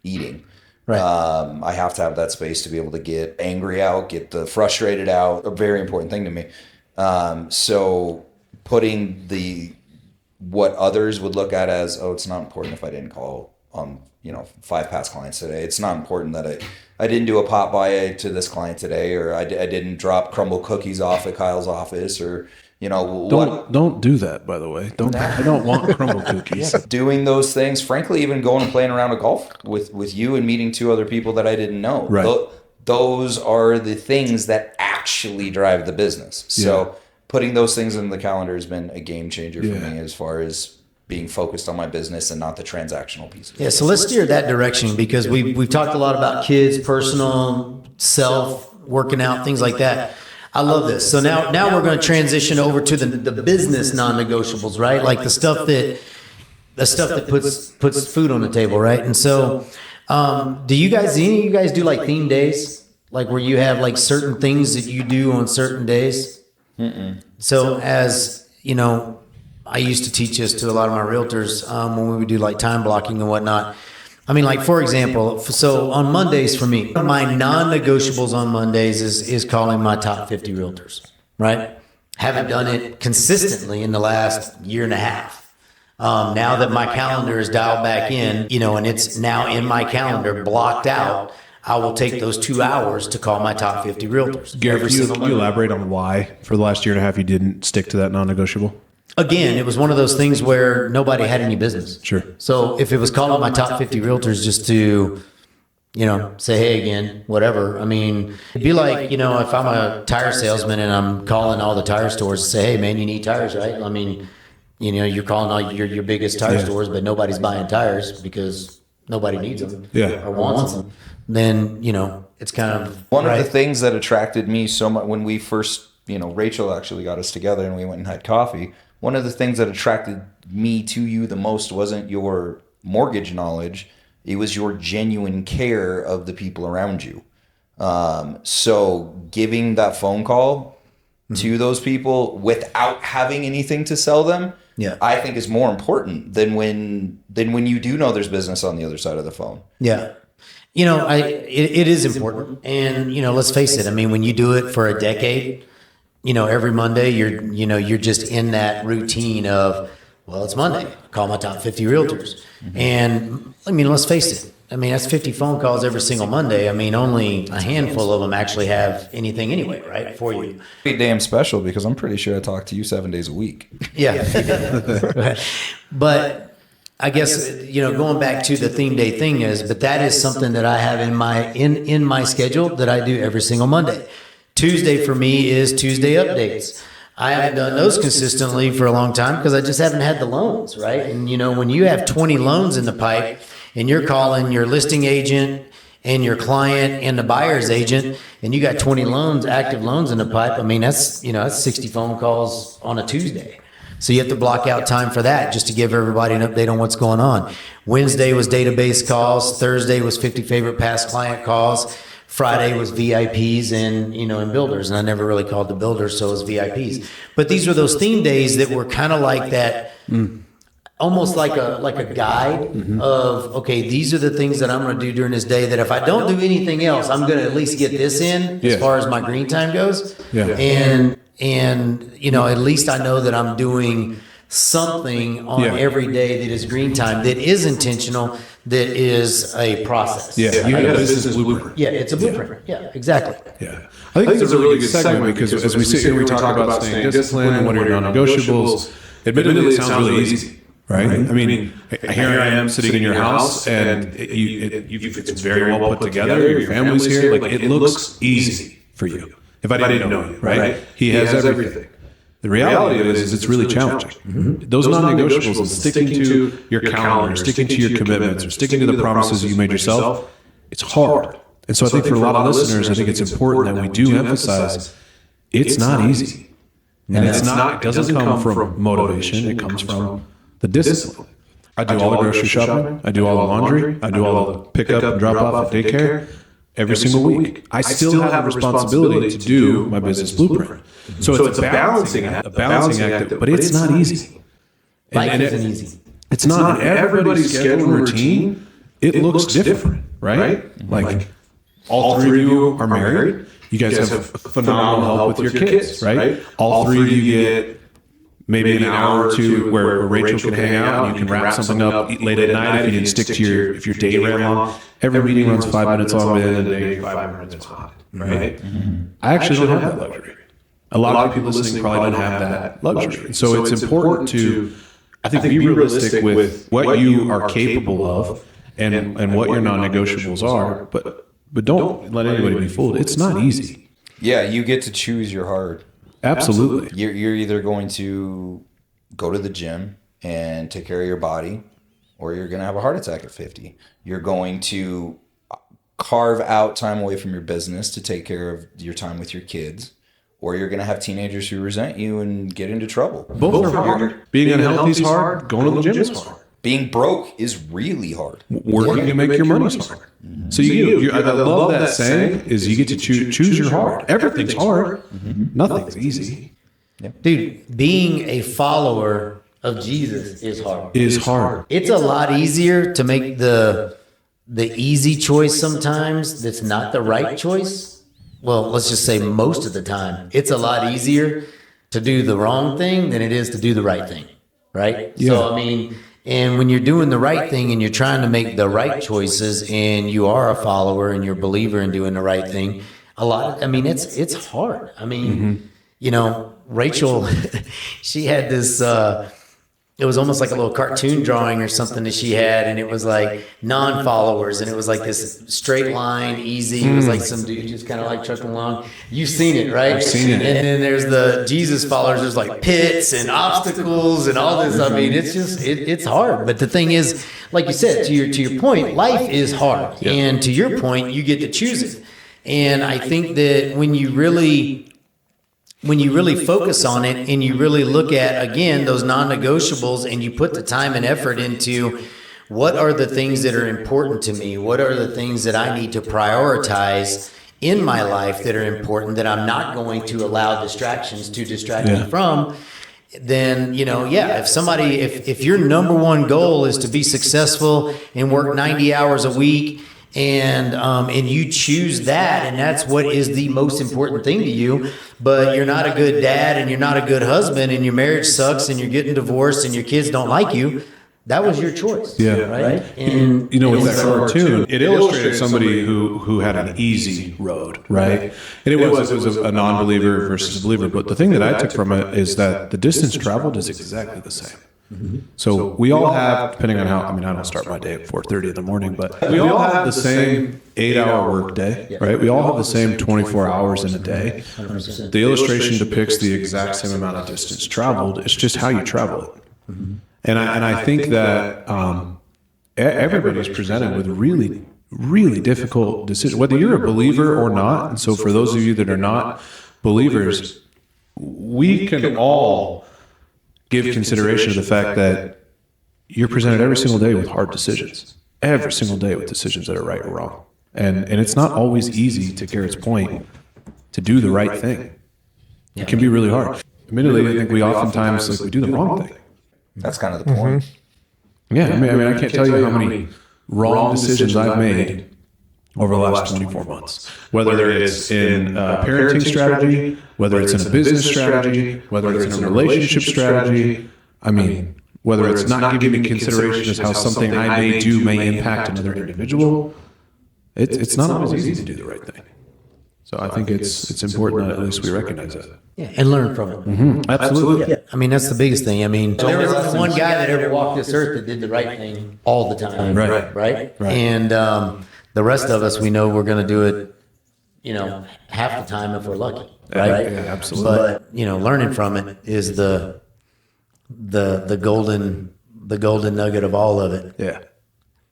eating. Right. I have to have that space to be able to get angry out, get the frustrated out. A very important thing to me. So putting what others would look at as, it's not important if I didn't call on 5 past clients today. It's not important that I didn't do a pop by to this client today, or I didn't drop crumble cookies off at Kyle's office, or Don't do that, by the way. I don't want crumble cookies. doing those things. Frankly, even going and playing around a golf with you and meeting 2 other people that I didn't know. Right. Those are the things that actually drive the business. So putting those things in the calendar has been a game changer for me as far as being focused on my business and not the transactional piece. Yeah, so let's steer that direction, because we've talked a lot about kids, personal, self, working out, things like that. I love this. So now we're going to transition over to the business non-negotiables, right? Like the stuff that puts food on the table, right? And so, do any of you guys do like theme days, like where you have like certain things that you do on certain days? So as you know, I used to teach this to a lot of my realtors when we would do like time blocking and whatnot. I mean, like for example, so on Mondays for me, my non-negotiables on Mondays is calling my top 50 realtors, right? Haven't done it consistently in the last year and a half. Now that my calendar is dialed back in, and it's now in my calendar blocked out, I will take those 2 hours to call my top 50 realtors. Garrett, can you elaborate on why for the last year and a half you didn't stick to that non-negotiable? Again, it was one of those things where nobody had any business. Sure. So if it was calling my top 50 realtors just to, say hey again, whatever. I mean, it'd be like, if I'm a tire salesman and I'm calling all the tire stores to say, hey man, you need tires, right? I mean, you're calling all your biggest tire stores, but nobody's buying tires because nobody needs them or wants them. Then, it's kind of one of the things that attracted me so much when we first, Rachel actually got us together and we went and had coffee. One of the things that attracted me to you the most wasn't your mortgage knowledge. It was your genuine care of the people around you. So giving that phone call to those people without having anything to sell them, I think is more important than when you do know there's business on the other side of the phone. Yeah. It is important. And, let's face it. I mean, when you do it for a decade, every Monday you're just in that routine of, well, it's Monday, call my top 50 realtors. And I mean, let's face it. I mean, that's 50 phone calls every single Monday. I mean, only a handful of them actually have anything anyway, right, for you. Pretty damn special, because I'm pretty sure I talk to you 7 days a week. Yeah. But I guess, going back to the theme day thing but that is something that I have in my schedule that I do every single Monday. Tuesday for me is Tuesday updates. I haven't done those consistently for a long time because I just haven't had the loans, right? And when you have 20 loans in the pipe and you're calling your listing agent and your client and the buyer's agent, and you got 20 active loans in the pipe, I mean, that's 60 phone calls on a Tuesday. So you have to block out time for that just to give everybody an update on what's going on. Wednesday was database calls. Thursday was 50 favorite past client calls. Friday was VIPs and builders. And I never really called the builders, so it was VIPs. But these were those theme days that were kind of like that, almost like a guide of, okay, these are the things that I'm going to do during this day that if I don't do anything else, I'm going to at least get this in as far as my green time goes. And at least I know that I'm doing something on every day that is green time, that is intentional, that is a process. You have a business blueprint. It's a blueprint. Exactly. I think it's a really good segment because as we sit here, we talk about staying disciplined and what are your non-negotiables. Admittedly, it sounds really easy. Right? I mean, here I am sitting in your house, and it's very well put together. Your family's here. Like, it looks easy for you. If I didn't know you, right? He has everything. The reality of it is it's really challenging. Those non-negotiables and sticking to your calendar, sticking to your commitments, or sticking to the promises you made yourself, it's hard. And so I think for a lot of listeners, I think it's important that we do emphasize it's not easy. And it doesn't come from motivation. It comes from the discipline. I do all the grocery shopping. I do all the laundry. I do all the pickup and drop off at daycare every single week. I still have a responsibility to do my business blueprint. So it's a balancing act, but it's not easy. Life isn't easy. It's not. Everybody's schedule and routine, it looks different, right? Like, all three of you are married. You guys have phenomenal help with your kids, right? All three of you get maybe an hour or two where Rachel can hang out and you can wrap something up late at night if you didn't stick to if your day ran long. Every meeting runs 5 minutes long, but in the day 5 minutes behind, right? I actually don't have that luxury. A lot of people listening probably don't have that luxury. And so it's important to, I think, be realistic with what you are capable of and what your non-negotiables are, but don't let anybody be fooled. It's not easy. Yeah, you get to choose your heart. Absolutely. You're either going to go to the gym and take care of your body, or you're going to have a heart attack at 50. You're going to carve out time away from your business to take care of your time with your kids, or you're going to have teenagers who resent you and get into trouble. Both are hard. Being unhealthy is hard. Going to the gym is hard. Being broke is really hard. Working to make your money is hard. So I love that saying is you get to choose your heart. Everything's hard. Nothing's easy. Dude, being a follower of Jesus is hard. It's a lot easier to make the easy choice sometimes that's not the right choice. Well, let's just say most of the time. It's a lot easier to do the wrong thing than it is to do the right thing, right? Yeah. So, and when you're doing the right thing and you're trying to make the right choices and you are a follower and you're a believer in doing the right thing, it's hard. Rachel, she had this, it was almost like a little cartoon drawing or something that she had, and it was like non-followers, and it was like this straight line, easy. It was like some dude just kind of like trucking along. You've seen it, right? I've seen it. And then there's the Jesus followers. There's like pits and obstacles and all this. It's just it's hard. But the thing is, like you said, to your point, life is hard, and to your point, you get to choose it. And I think that when you really focus on it and you really look at, again, those non-negotiables, and you put the time and effort into what are the things that are important to me? What are the things that I need to prioritize in my life that are important, that I'm not going to allow distractions to distract me from? Then, if your number one goal is to be successful and work 90 hours a week, and you choose that, and that's what is the most important thing to you, but you're not a good dad and you're not a good husband and your marriage sucks and you're getting divorced and your kids don't like you, that was your choice. Right? And with that cartoon, it illustrated somebody who had an easy road, right? And it was a non-believer versus a believer. But the thing that I took from it is that the distance traveled is exactly the same. So we all have, depending on how, I don't start my day at 4:30 in the morning, but we all have the same 8-hour work day, right? We all have the same 24 hours in a day. 100%. The illustration depicts the exact same amount of distance traveled. It's just how you travel it. And I think that everybody's presented with really, really difficult decisions, whether you're a believer or not. And so for those of you that are not believers, we can all give consideration to the fact that you're presented every single day with hard decisions, every single day with decisions that are right or wrong. And it's not always easy, to Garrett's point, to do the right thing. It can be really hard. Admittedly, I think we oftentimes we do the wrong thing. That's kind of the point. Yeah, I mean, I can't tell you how many wrong decisions I've made over the last 24 months. Whether it's in a parenting strategy, whether it's in a business strategy, whether it's in a relationship strategy. I mean, whether it's not giving consideration as how something I may do may impact another individual. It's not always easy to do the right thing. So I think it's important that at least we recognize that. Yeah, and learn from it. Mm-hmm. Absolutely. Yeah, I mean, that's the biggest thing. I mean, there was only one guy that ever walked this earth that did the right thing all the time. Right. And the rest of us, we know we're going to do it, half the time if we're lucky. Right. Yeah, absolutely. But, learning from it is the golden nugget of all of it. Yeah.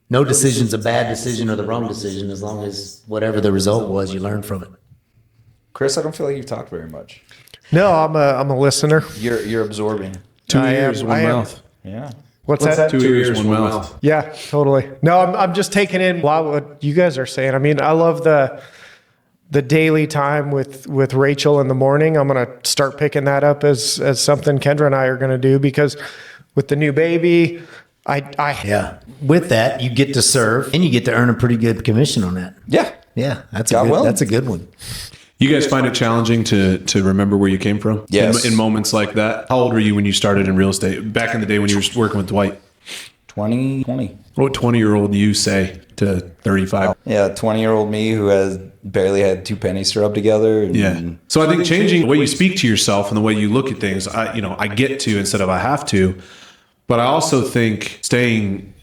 No decision's a bad decision or the wrong decision, as long as whatever the result was, you learn from it. Chris, I don't feel like you've talked very much. No, I'm a listener. You're absorbing. 2 ears, one mouth. Yeah. What's that? 2 ears, one mouth. Yeah, totally. No, I'm just taking in a lot of what you guys are saying. I mean, I love the daily time with Rachel in the morning. I'm going to start picking that up as something Kendra and I are going to do, because with the new baby, With that, you get to serve and you get to earn a pretty good commission on that. Yeah. Yeah, that's a good one. You guys find it challenging to remember where you came from? Yes. In moments like that? How old were you when you started in real estate? Back in the day when you were working with Dwight? 20. What 20-year-old you say to 35? Yeah, 20-year-old me who has barely had 2 pennies to rub together. Yeah. So I think changing the way you speak to yourself and the way you look at things, I get to instead of I have to. But I also think staying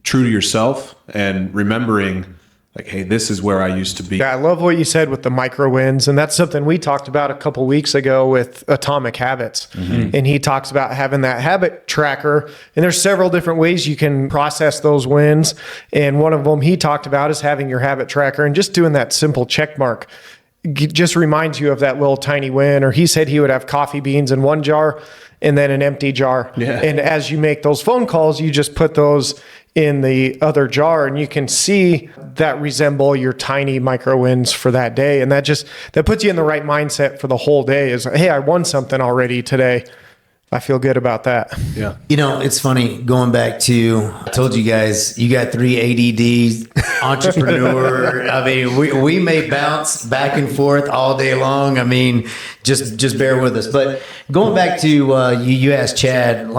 true to yourself and remembering, like, hey, this is where I used to be. Yeah, I love what you said with the micro wins. And that's something we talked about a couple weeks ago with Atomic Habits. Mm-hmm. And he talks about having that habit tracker. And there's several different ways you can process those wins. And one of them he talked about is having your habit tracker and just doing that simple check mark. Just reminds you of that little tiny win. Or he said he would have coffee beans in one jar and then an empty jar. Yeah. And as you make those phone calls, you just put those in the other jar, and you can see that resemble your tiny micro wins for that day. And that puts you in the right mindset for the whole day is, hey, I won something already today. I feel good about that. Yeah. It's funny going back to, I told you guys, you got 3 ADD entrepreneur. I mean, we may bounce back and forth all day long. I mean, just bear with us. But going back to, you asked Chad,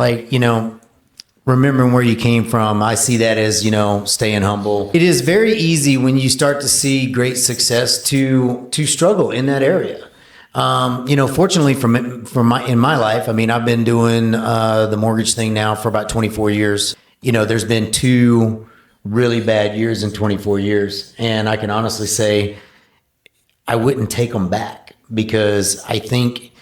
remembering where you came from, I see that as, staying humble. It is very easy when you start to see great success to struggle in that area. Fortunately in my life, I mean, I've been doing the mortgage thing now for about 24 years. There's been 2 really bad years in 24 years. And I can honestly say I wouldn't take them back, because I think,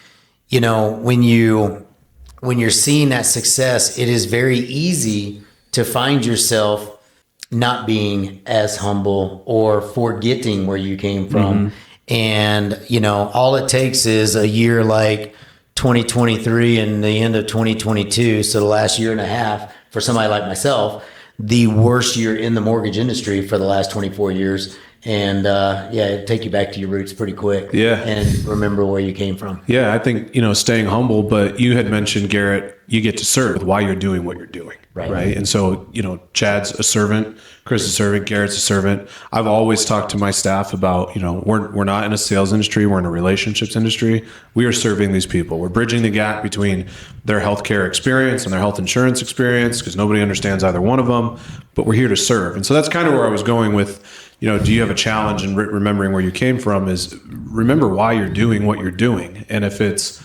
when you're seeing that success, it is very easy to find yourself not being as humble or forgetting where you came from. Mm-hmm. And, all it takes is a year like 2023 and the end of 2022. So the last year and a half for somebody like myself, the worst year in the mortgage industry for the last 24 years. And it'd take you back to your roots pretty quick. Yeah. And remember where you came from. Yeah, I think, staying humble, but you had mentioned, Garrett, you get to serve why you're doing what you're doing. Right. And so, Chad's a servant, Chris is a servant, Garrett's a servant. I've always talked to my staff about, we're not in a sales industry, we're in a relationships industry. We are serving these people. We're bridging the gap between their healthcare experience and their health insurance experience, because nobody understands either one of them, but we're here to serve. And so that's kind of where I was going with, do you have a challenge in remembering where you came from? Is remember why you're doing what you're doing. And if it's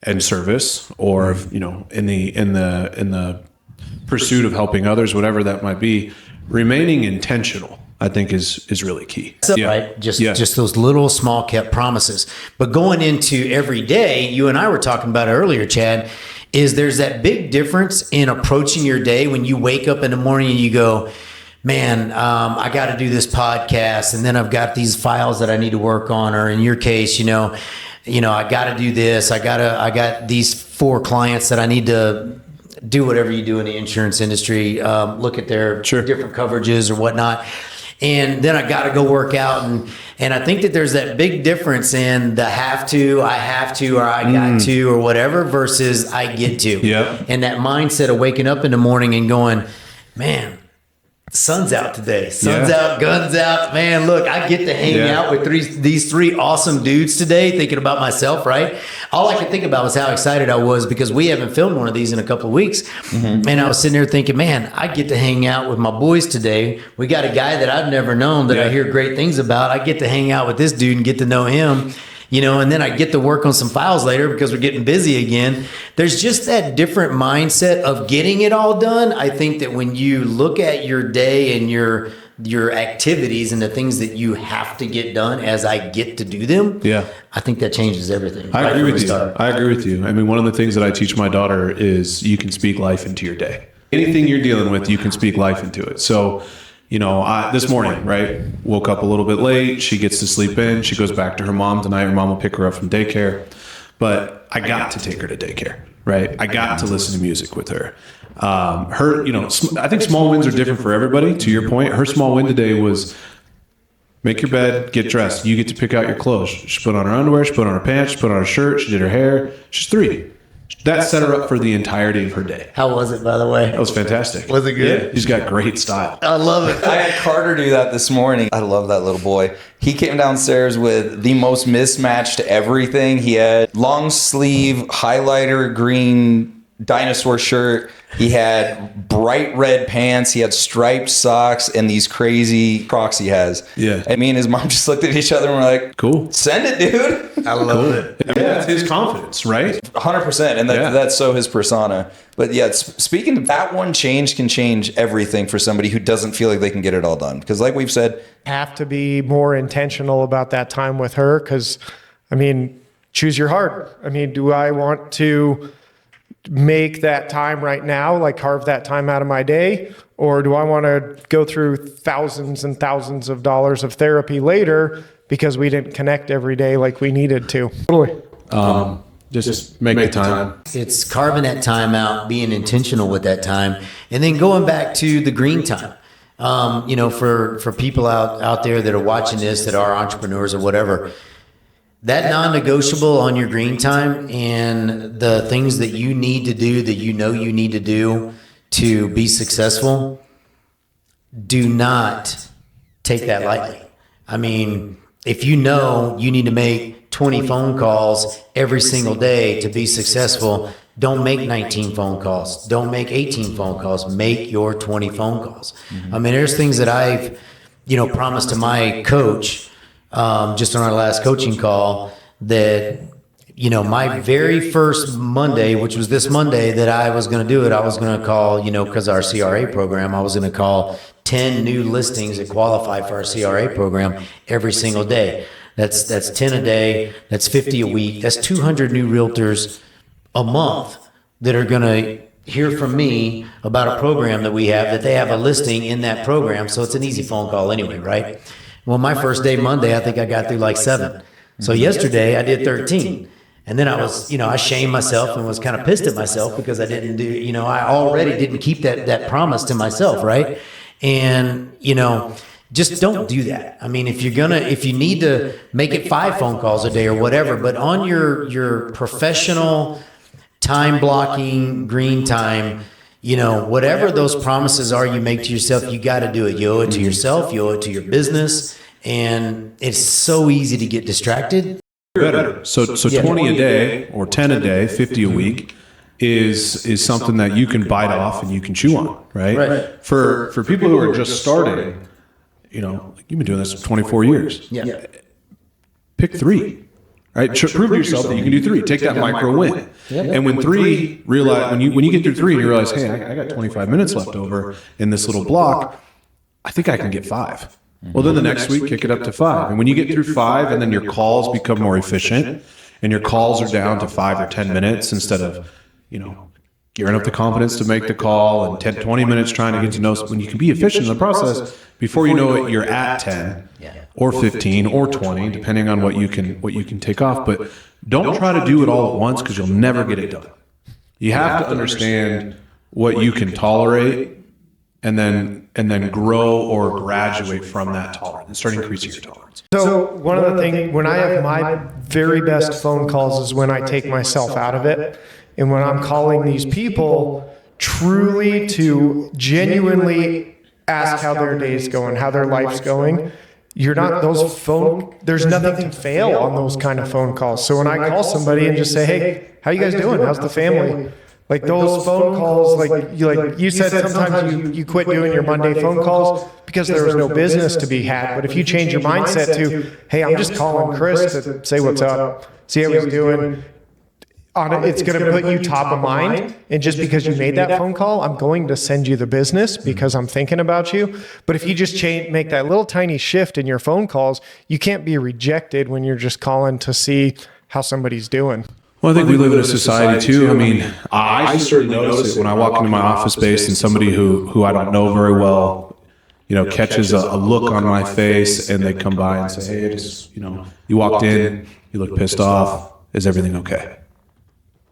in service or, in the pursuit of helping others, whatever that might be, remaining intentional, I think is really key. Right. Just those little small kept promises. But going into every day, you and I were talking about it earlier, Chad, is there's that big difference in approaching your day when you wake up in the morning and you go, man, I got to do this podcast, and then I've got these files that I need to work on, or in your case, I got to do this. I got these 4 clients that I need to do whatever you do in the insurance industry, look at their different coverages or whatnot. And then I got to go work out. And I think that there's that big difference in the I have to, or I got to, or whatever, versus I get to. Yep. And that mindset of waking up in the morning and going, man, the sun's out today. Sun's out, guns out. Man, look, I get to hang out with these 3 awesome dudes today, thinking about myself, right? All I could think about was how excited I was because we haven't filmed one of these in a couple of weeks. And I was sitting there thinking, man, I get to hang out with my boys today. We got a guy that I've never known that I hear great things about. I get to hang out with this dude and get to know him. And then I get to work on some files later because we're getting busy again. There's just that different mindset of getting it all done. I think that when you look at your day and your activities and the things that you have to get done as I get to do them, I think that changes everything. I agree with you. I agree with you. I mean, one of the things that I teach my daughter is you can speak life into your day. Anything you're dealing with, you can speak life into it. So, this morning, right, woke up a little bit late. She gets to sleep in. She goes back to her mom tonight. Her mom will pick her up from daycare. But I got to take her to daycare, right? I got to listen to music with her. I think small wins are different for everybody. To your point, her small win today was make your bed, get dressed. You get to pick out your clothes. She put on her underwear. She put on her pants. She put on her shirt. She did her hair. She's 3. That set her up for the entirety of her day. How was it, by the way? That was fantastic. Was it good? Yeah, he's got great style. I love it. I had Carter do that this morning. I love that little boy. He came downstairs with the most mismatched everything. He had long sleeve, highlighter green dinosaur shirt. He had bright red pants. He had striped socks and these crazy Crocs he has. Yeah. And me and his mom just looked at each other and were like, cool. Send it, dude. I love it. I mean, that's his confidence, right? 100%. And that's so his persona. But yeah, speaking of that, one change can change everything for somebody who doesn't feel like they can get it all done. Because like we've said, Have to be more intentional about that time with her because, choose your heart. Do I want to make that time right now, like carve that time out of my day? Or do I want to go through thousands and thousands of dollars of therapy later because we didn't connect every day like we needed to? Totally. Just make the time. It's carving that time out, being intentional with that time, and then going back to the green time. For people out there that are watching this, that are entrepreneurs or whatever, that non-negotiable on your green time and the things that you need to do that you need to do to be successful, do not take that lightly. If you know you need to make 20 phone calls every single day to be successful, don't make 19 phone calls. Don't make 18 phone calls. Make your 20 phone calls. There's things that I've, promised to my coach just on our last coaching call that, my very first Monday, which was this Monday that I was going to do it, I was going to call, because our CRA program, I was going to call 10 new listings that qualify for our CRA program every single day. That's 10 a day. That's 50 a week. That's 200 new realtors a month that are going to hear from me about a program that we have, that they have a listing in that program. So it's an easy phone call anyway, right? Well, my first day Monday, I think I got through like 7. So yesterday I did 13. And then I was, I shamed myself and was kind of pissed at myself because I didn't do, I already didn't keep that promise to myself, right? And, just don't do that. If you need to make it 5 phone calls a day or whatever, but on your professional time blocking, green time, whatever those promises are you make to yourself, you got to do it. You owe it to yourself, you owe it to your business. And it's so easy to get distracted. Better. So 20 a day or 10 a day, 50 a week is something that you can bite off and you can chew on, right? For people who are just starting, you've been doing this for 24 years. Yeah. Pick 3. Right? Prove to yourself that you can do 3. Take that micro win. And when 3 realize when you get through 3 and you realize, hey, I got 25 minutes left over in this little block, I think I can get 5. Well, then the next week, kick it up to 5. And when you get through 5 and then your calls become more efficient and your calls are down to 5 or 10 minutes instead of, gearing up the confidence to make the call and 10, 20 minutes trying to get to know, when you can be efficient in the process, before you know it, you're at 10 or 15 or 20, depending on what you can take off. But don't try to do it all at once because you'll never get it done. You have to understand what you can tolerate and then grow or graduate from that tolerance and start increasing your tolerance. So one of the things, when I have my very best phone calls is when I take myself out of it. And when I'm calling these people truly to genuinely ask how their day's going, how their life's going, there's nothing to fail on those kind of phone calls. So when I call somebody and just say, hey, how you guys doing? How's the family? Like those phone calls, like you said, sometimes you quit doing your Monday phone calls because there was no business to be had. But if you change your mindset to, hey, I'm just calling Chris to say what's up, see how he's doing, it's going to put you top of mind. And just because you made that phone call, I'm going to send you the business because I'm thinking about you. But if you just make that little tiny shift in your phone calls, you can't be rejected when you're just calling to see how somebody's doing. Well, I think we live in a society too. I mean, I certainly notice it when I walk into my office space and somebody who I don't know very well, catches a look on my face and they come by and say, hey, you walked in, you look pissed off. Is everything okay?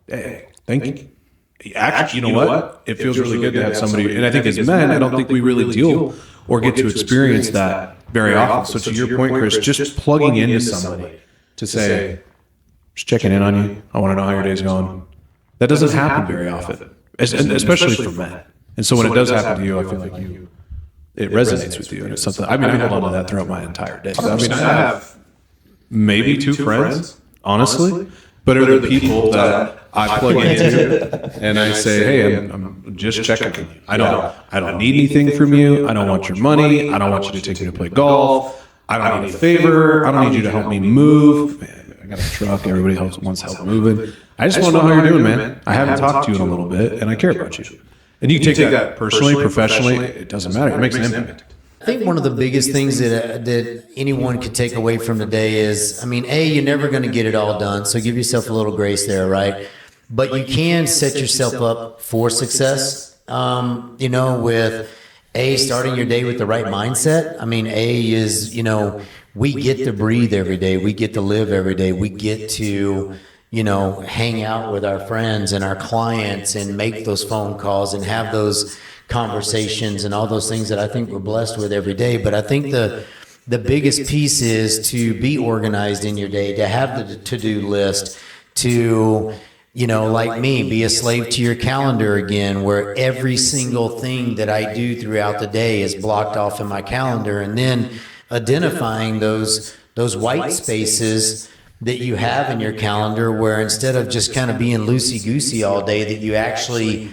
Hey, thank you. Actually, you know what? It feels really good to have somebody, and I think as men, I don't think we really deal or get to experience that very often. So to your point, Chris, just plugging into somebody to say, just checking in on you. I want to know how your day's going. That doesn't happen very often, especially for men. And so when it does happen to you, I feel like it resonates with you. And it's something, I hold on to that throughout my entire day. I have maybe 2 friends, honestly, but are the people that I plug into and I say, hey, I'm just checking on you. I don't need anything from you. I don't want your money. I don't want you to take me to play golf. I don't need a favor. I don't need you to help me move. Man, I got a truck. Everybody wants help moving. I just want to know how you're doing, man. I haven't talked to you in a little bit, and I care about you. And you take that personally, professionally, it doesn't matter. It makes an impact. I think one of the biggest things that anyone could take away from today is, you're never going to get it all done, so give yourself a little grace there, right? But you can set yourself up for success, with starting your day with the right mindset. Is, we get to breathe every day. We get to live every day. We get to, hang out with our friends and our clients and make those phone calls and have those conversations and all those things that I think we're blessed with every day. But I think the biggest piece is to be organized in your day, to have the to-do list, to, like me, be a slave to your calendar again, where every single thing that I do throughout the day is blocked off in my calendar, and then identifying those white spaces that you have in your calendar, where instead of just kind of being loosey-goosey all day, that you actually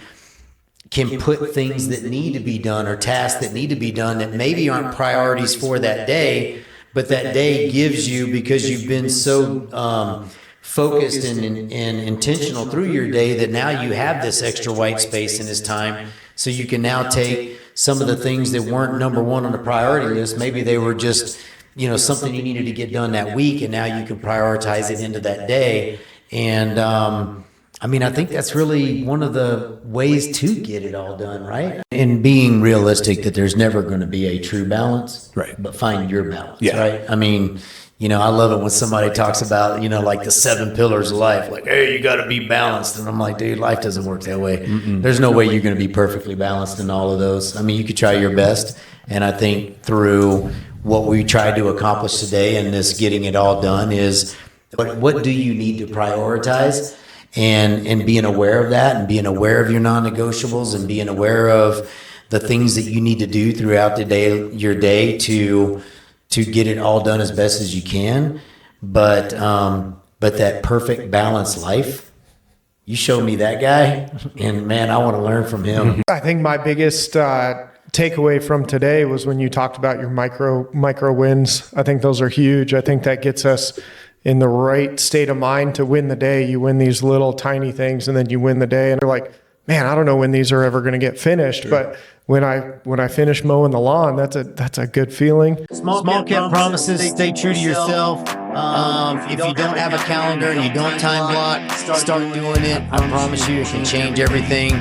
can put things that need to be done or tasks that need to be done that maybe aren't priorities for that day, but that day gives you, because you've been so focused and intentional through your day, that now you have this extra white space in this time, so you can now take some of the things that weren't number one on the priority list. Maybe they were just, something you needed to get done that week, and now you can prioritize it into that day. And I think that's really one of the ways to get it all done, right? And being realistic that there's never going to be a true balance, right? But find your balance, right? I love it when somebody talks about, like the 7 pillars of life, like, hey, you got to be balanced. And I'm like, dude, life doesn't work that way. There's no way you're going to be perfectly balanced in all of those. You could try your best. And I think through what we tried to accomplish today and this getting it all done is, what do you need to prioritize? And being aware of that, and being aware of your non-negotiables, and being aware of the things that you need to do throughout the day, your day, to get it all done as best as you can. But that perfect balanced life, you show me that guy, and man, I want to learn from him. I think my biggest takeaway from today was when you talked about your micro wins. I think those are huge. I think that gets us in the right state of mind to win the day. You win these little tiny things, and then you win the day, and you're like, man, I don't know when these are ever going to get finished, but when I finish mowing the lawn, that's a good feeling. Small cap promises. Stay true to yourself. If you don't have a calendar and you don't time block, start doing it. I promise you, it can change everything.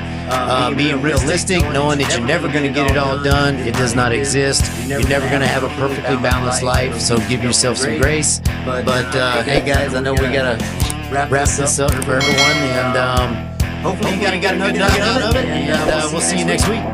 Being realistic, knowing that you're never going to get it all done. It does not exist. You're never going to have a perfectly balanced life, so give yourself some grace. But hey guys, I know we got to wrap this up for everyone, and hopefully you got a nugget out of it, and we'll see you next week.